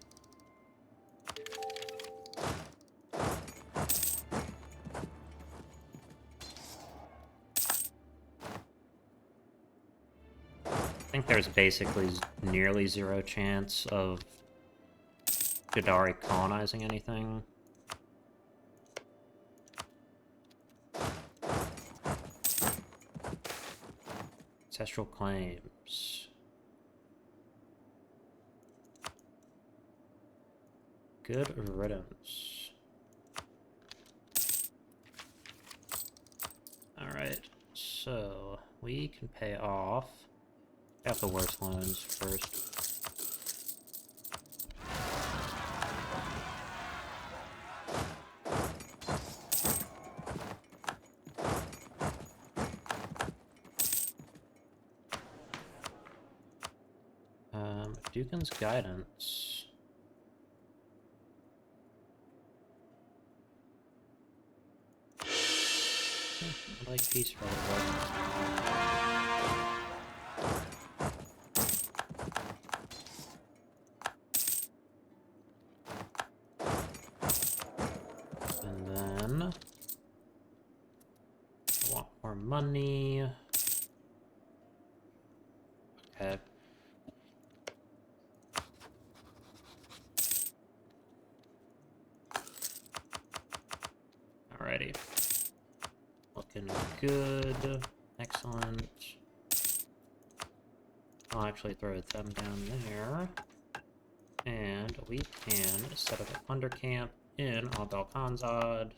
I think there's basically nearly zero chance of Jadari colonizing anything. Ancestral claims. Good riddance. Alright, so we can pay off. Got the worst loans first. Dookan's guidance. I like peace for and then I want more money. Okay. Alrighty. Looking good. Excellent. I'll actually throw them down there. And we can set up a plunder camp in Avdol Khanzad.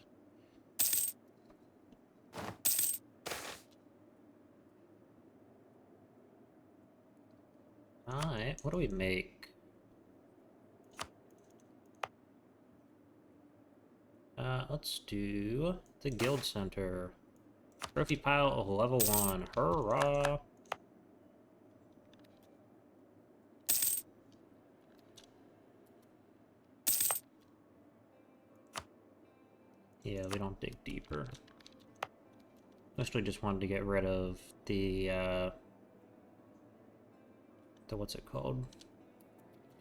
Alright, what do we make? Let's do the guild center. Trophy pile of level 1. Hurrah! Yeah, we don't dig deeper. Mostly just wanted to get rid of the what's it called?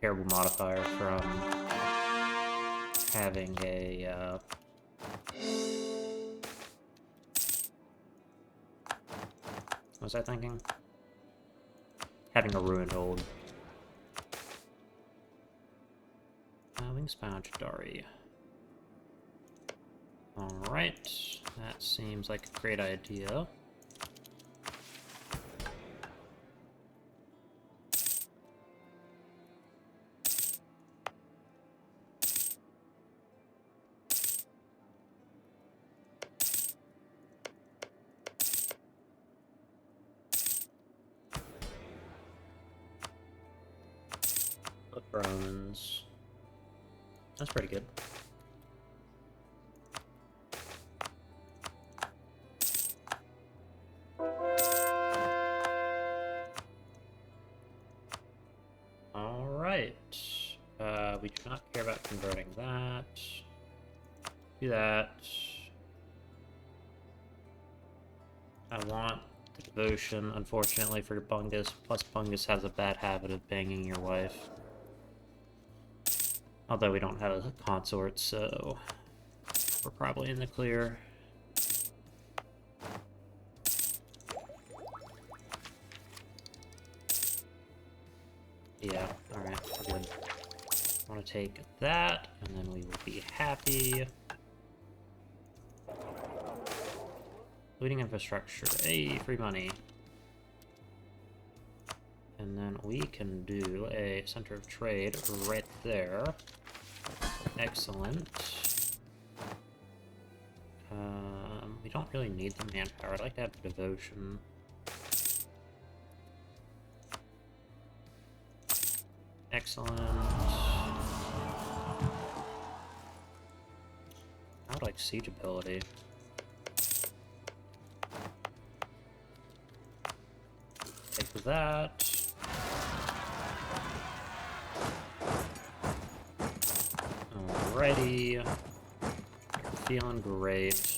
Terrible modifier from having a what was I thinking? Having a ruined hold. Wingspan Jadari. Alright, that seems like a great idea. for omens. That's pretty good. Alright. We do not care about converting that. Do that. I want the devotion, unfortunately, for Bungus. Plus, Bungus has a bad habit of banging your wife. Although we don't have a consort, so we're probably in the clear. Yeah, alright, we're good. I want to take that, and then we will be happy. Looting infrastructure. Hey, free money. And then we can do a center of trade right there. Excellent. We don't really need the manpower. I'd like to have devotion. Excellent. I would like siege ability. Take that. Alrighty. You're feeling great.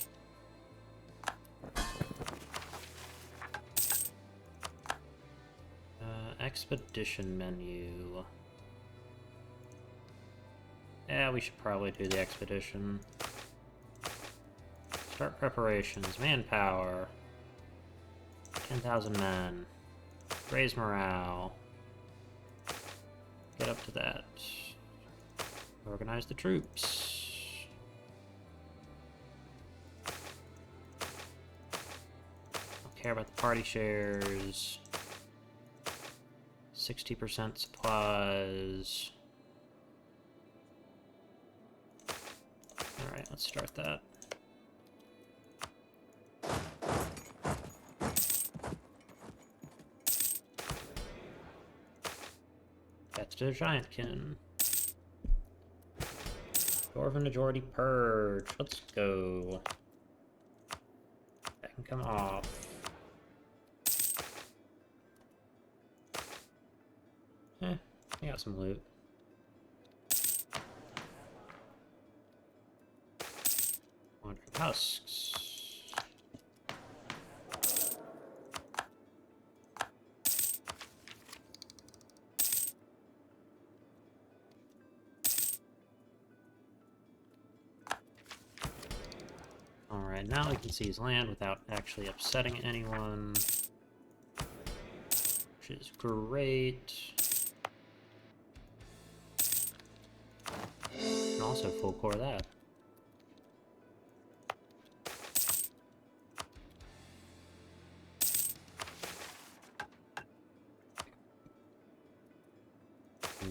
Expedition menu. Yeah, we should probably do the expedition. Start preparations. Manpower. 10,000 men. Raise morale. Get up to that. Organize the troops. Don't care about the party shares. 60% supplies. Alright, let's start that. That's the Giantkin. Dwarven majority purge. Let's go. That can come off. I got some loot. Wandering husks. Alright, now we can see his land without actually upsetting anyone. Which is great. And also full core that.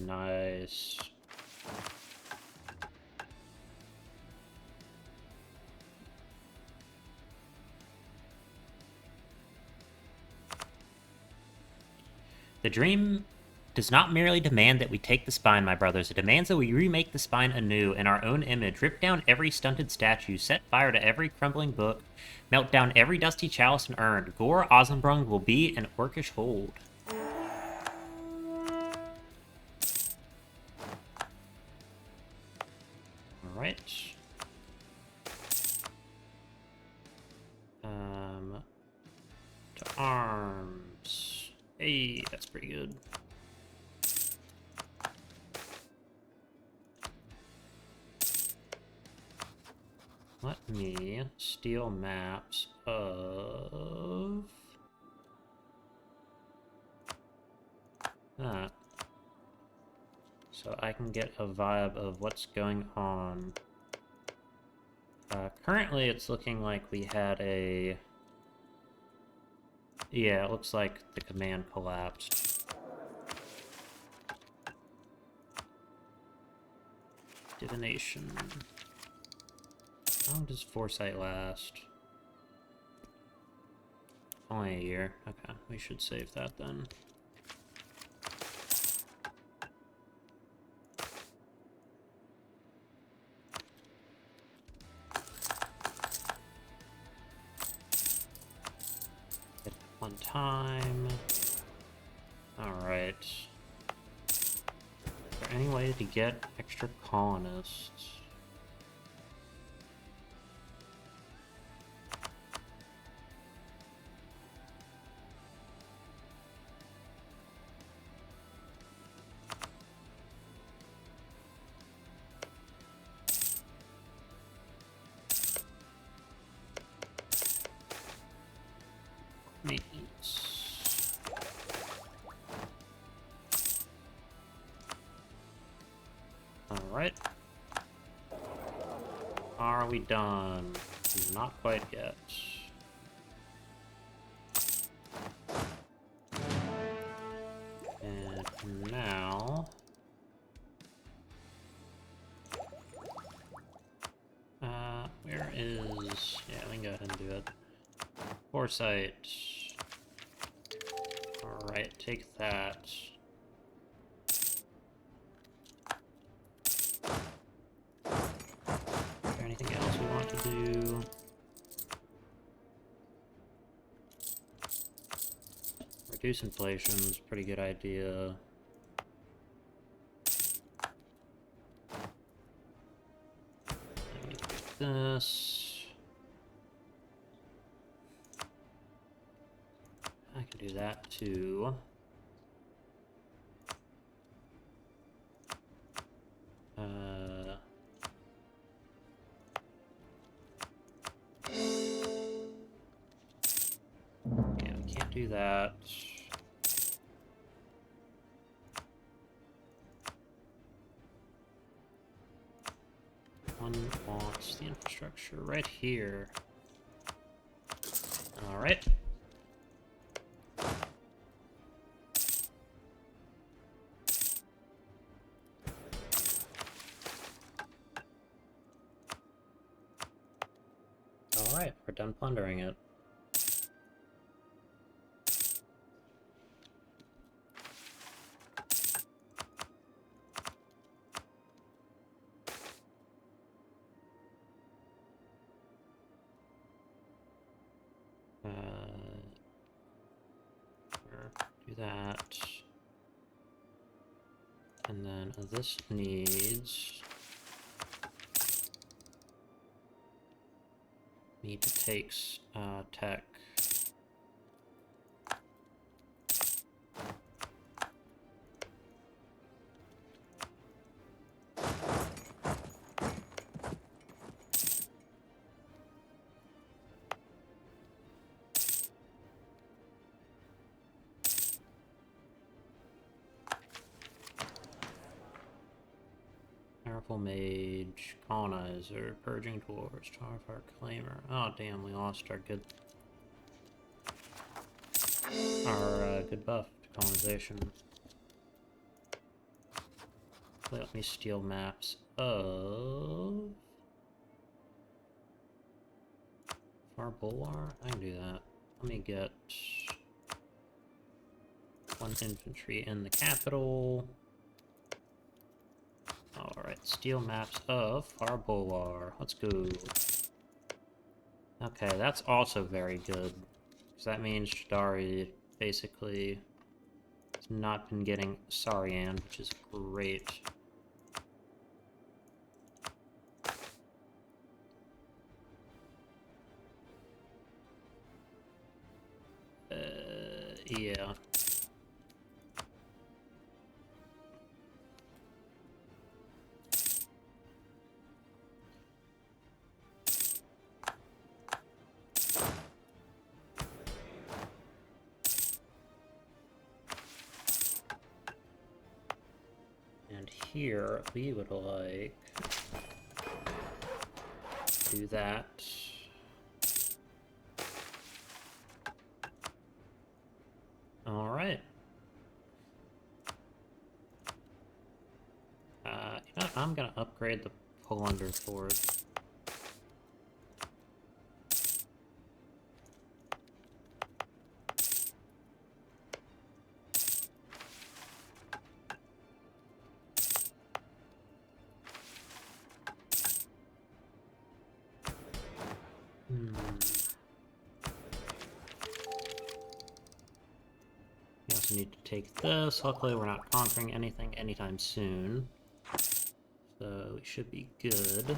Nice. The dream does not merely demand that we take the spine, my brothers. It demands that we remake the spine anew in our own image, rip down every stunted statue, set fire to every crumbling book, melt down every dusty chalice and urn. Gore Ozenbrung will be an orcish hold. Alright. To arms. Hey, that's pretty good. Let me steal maps of that, so I can get a vibe of what's going on. Currently, it's looking like we had a... Yeah, it looks like the command collapsed. Divination. How long does Foresight last? Only a year. Okay, we should save that then. time. Alright. Is there any way to get extra colonists? Maintenance. Alright. Are we done? Not quite yet. And now... where is... Yeah, we can go ahead and do it. Foresight. Alright, take that. Is there anything else we want to do? Reduce inflation is a pretty good idea. This. I can do that too. Yeah, we can't do that. One wants the infrastructure right here. Alright. Alright, we're done plundering it. Do that. And then this needs me to take tech. Powerful mage, colonizer, purging dwarves, Starfire claimer. Oh damn, we lost our good good buff to colonization. Let me steal maps of Far Bulwar. I can do that. Let me get one infantry in the capital. Alright, steal maps of Far Bulwar. Let's go. Okay, that's also very good. Because that means Shadari basically has not been getting Sarian, which is great. Yeah. And here we would like to do that. All right. You know what? I'm gonna upgrade the Polander Fort. also need to take this. Luckily, we're not conquering anything anytime soon. So we should be good.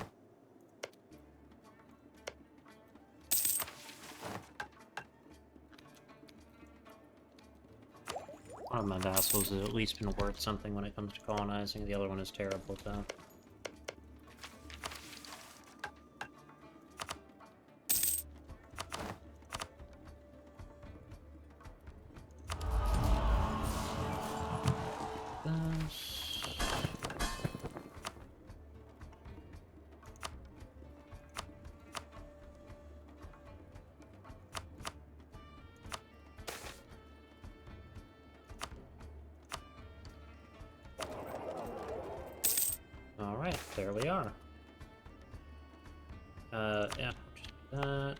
One of my vassals has at least been worth something when it comes to colonizing. The other one is terrible, though. Alright, there we are. Yeah, just that.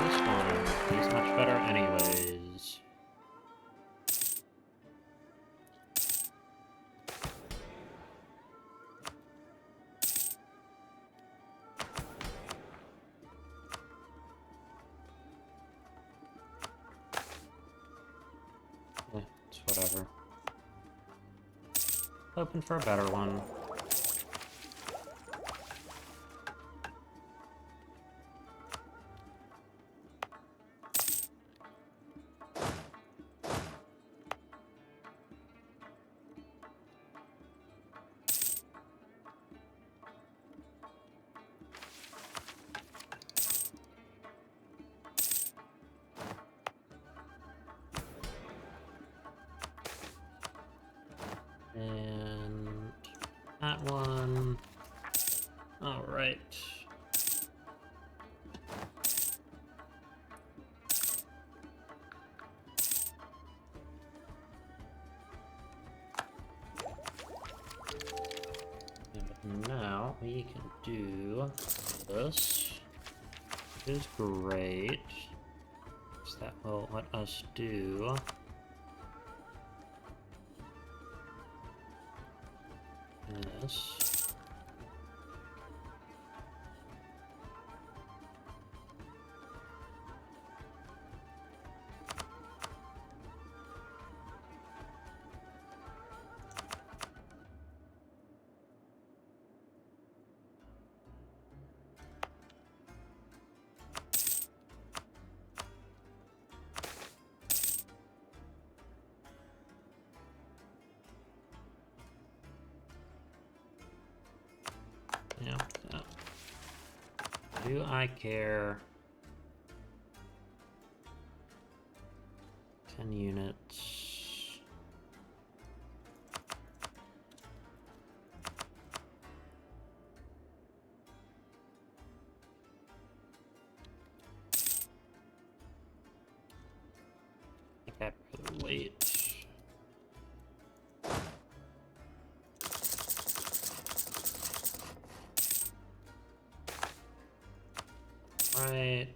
This one. He's much better anyways. It's whatever. Hoping for a better one. And that one. All right. And now we can do this, which is great. So that will let us do this. Yeah. Do I care? 10 units. I think I'd rather wait. Right.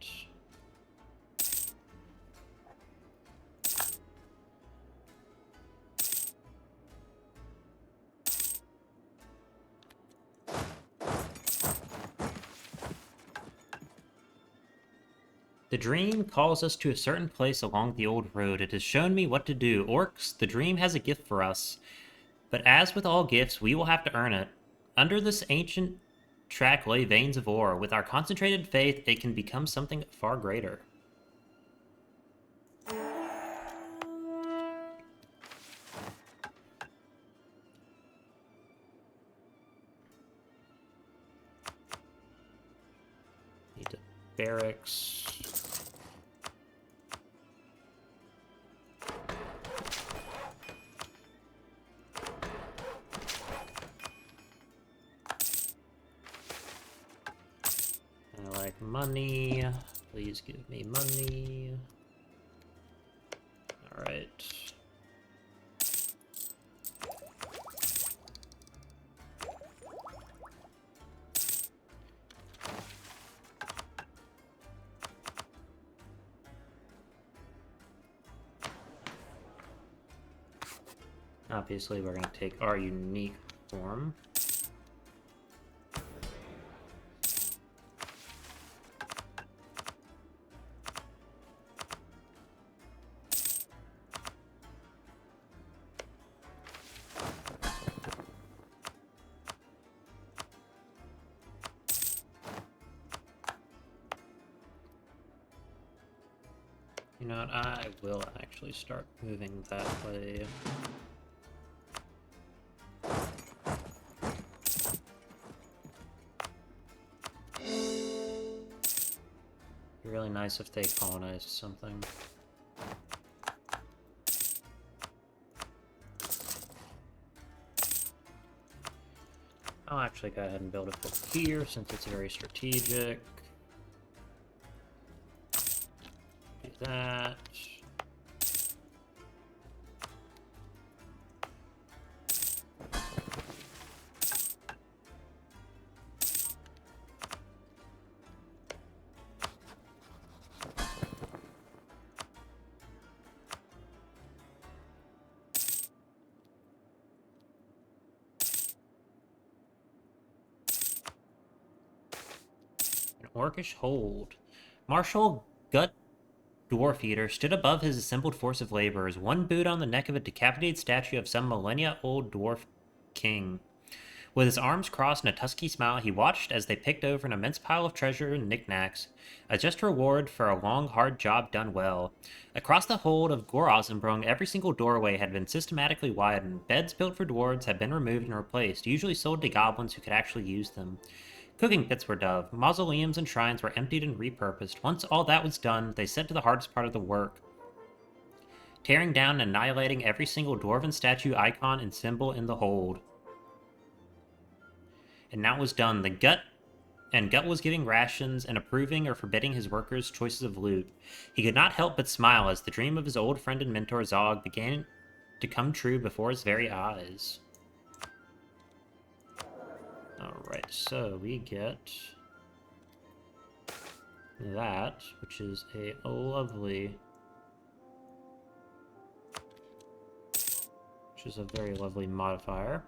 The dream calls us to a certain place along the old road. It has shown me what to do. Orcs, the dream has a gift for us. But as with all gifts, we will have to earn it. Under this ancient track lay veins of ore. With our concentrated faith, it can become something far greater. Need to barracks. I like money. Please give me money. All right. Obviously, we're going to take our unique form. You know what, I will actually start moving that way. It'd be really nice if they colonized something. I'll actually go ahead and build a fort here since it's very strategic. Do that. An orcish hold. Marshal Gut Dwarf Eater stood above his assembled force of laborers, one boot on the neck of a decapitated statue of some millennia-old dwarf king. With his arms crossed and a tusky smile, he watched as they picked over an immense pile of treasure and knickknacks, a just reward for a long, hard job done well. Across the hold of Gorosenbrung, every single doorway had been systematically widened. Beds built for dwarves had been removed and replaced, usually sold to goblins who could actually use them. Cooking pits were dug, mausoleums and shrines were emptied and repurposed. Once all that was done, they set to the hardest part of the work, tearing down and annihilating every single dwarven statue, icon, and symbol in the hold. And that was done. Gut was giving rations and approving or forbidding his workers' choices of loot. He could not help but smile as the dream of his old friend and mentor Zog began to come true before his very eyes. Alright, so we get that, which is a lovely... which is a very lovely modifier.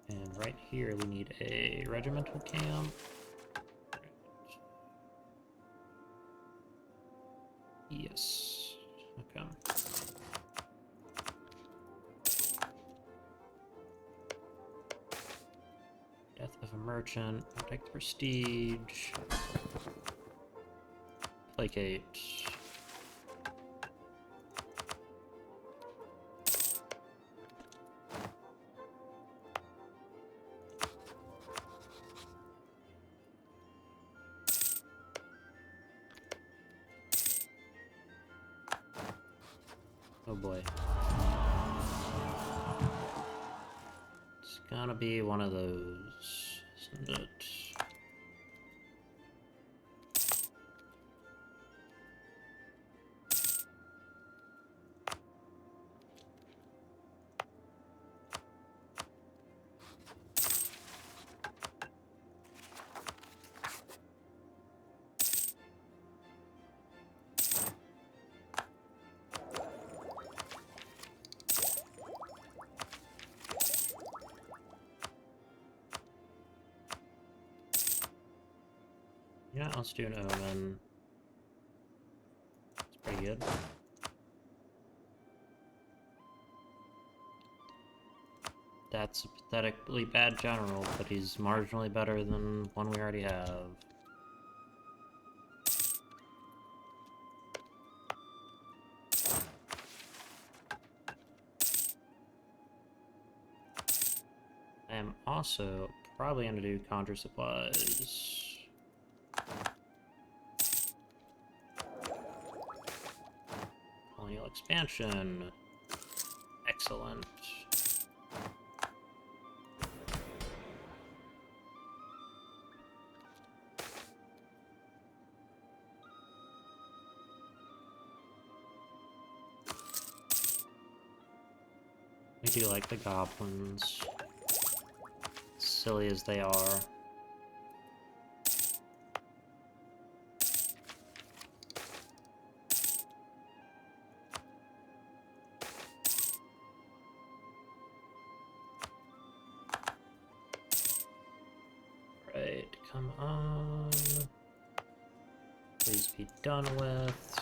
And right here we need a regimental camp. Yes. Okay. Death of a merchant. Protect the prestige. Placate. Oh boy. It's gonna be one of those, isn't it? Yeah, let's do an omen. It's pretty good. That's a pathetically bad general, but he's marginally better than one we already have. I am also probably going to do conjure supplies. Colonial expansion. Excellent. I do like the goblins. Silly as they are. come on. Please be done with.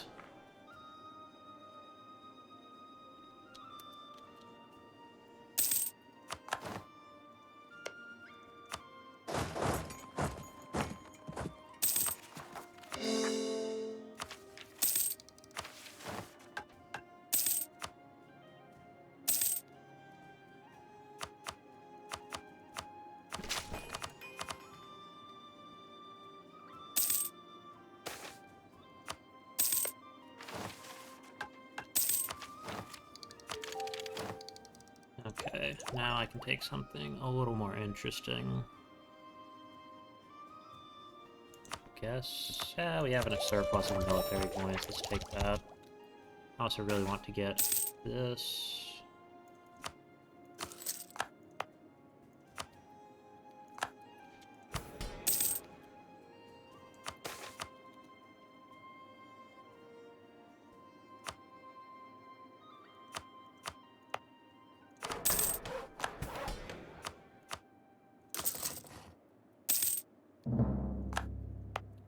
Okay, now I can take something a little more interesting. Guess, yeah, we have a surplus of military points, let's take that. I also really want to get this.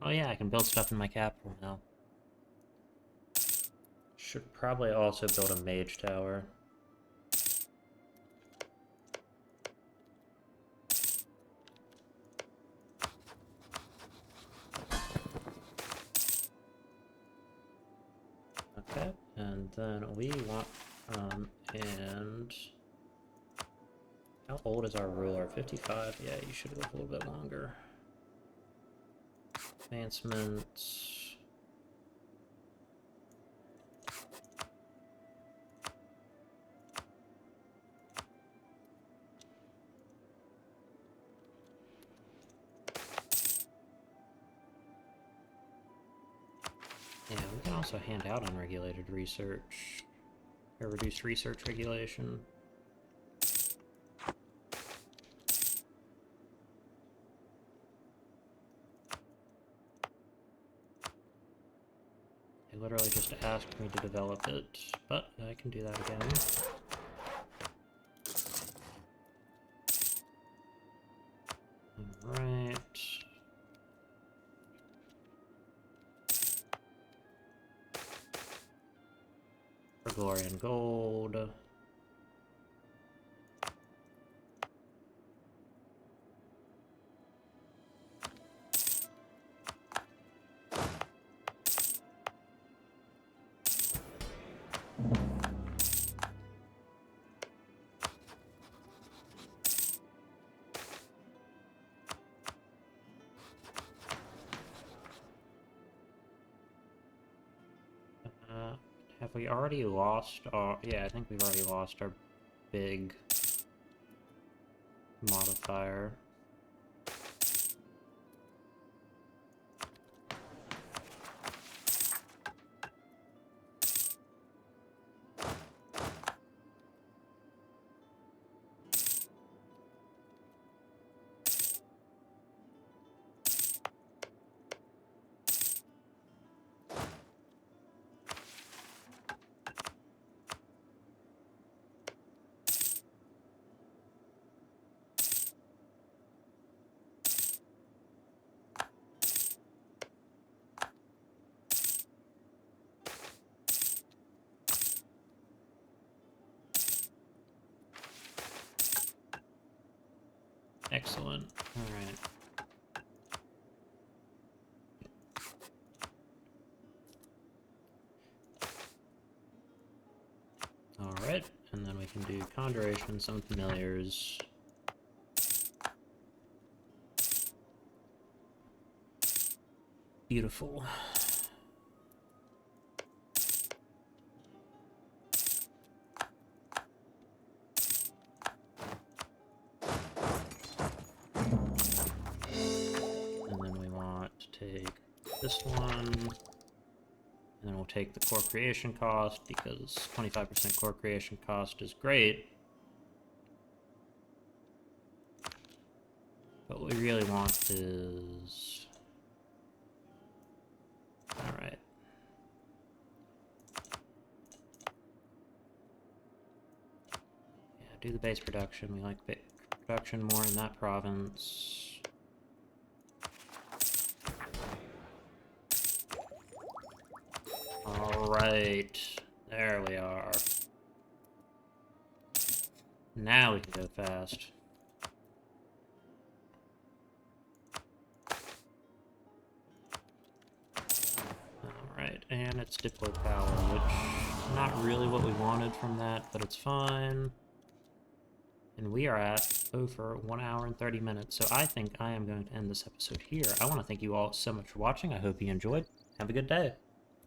Oh yeah, I can build stuff in my capital now. Should probably also build a mage tower. Okay, and then we want, and... How old is our ruler? 55? Yeah, you should live a little bit longer. Advancements. Yeah, we can also hand out unregulated research. Or reduce research regulation. They literally just asked me to develop it, but I can do that again. Alright. For glory and gold. Have we already lost our... Yeah, I think we've already lost our big modifier. Excellent. Alright. Alright, and then we can do Conjuration, some familiars. Beautiful. This one, and then we'll take the core creation cost, because 25% core creation cost is great. But what we really want is... Alright. Yeah, do the base production. We like production more in that province. Alright. There we are. Now we can go fast. Alright, and it's deploy power, which not really what we wanted from that, but it's fine. And we are at over 1 hour and 30 minutes, so I think I am going to end this episode here. I want to thank you all so much for watching. I hope you enjoyed. Have a good day.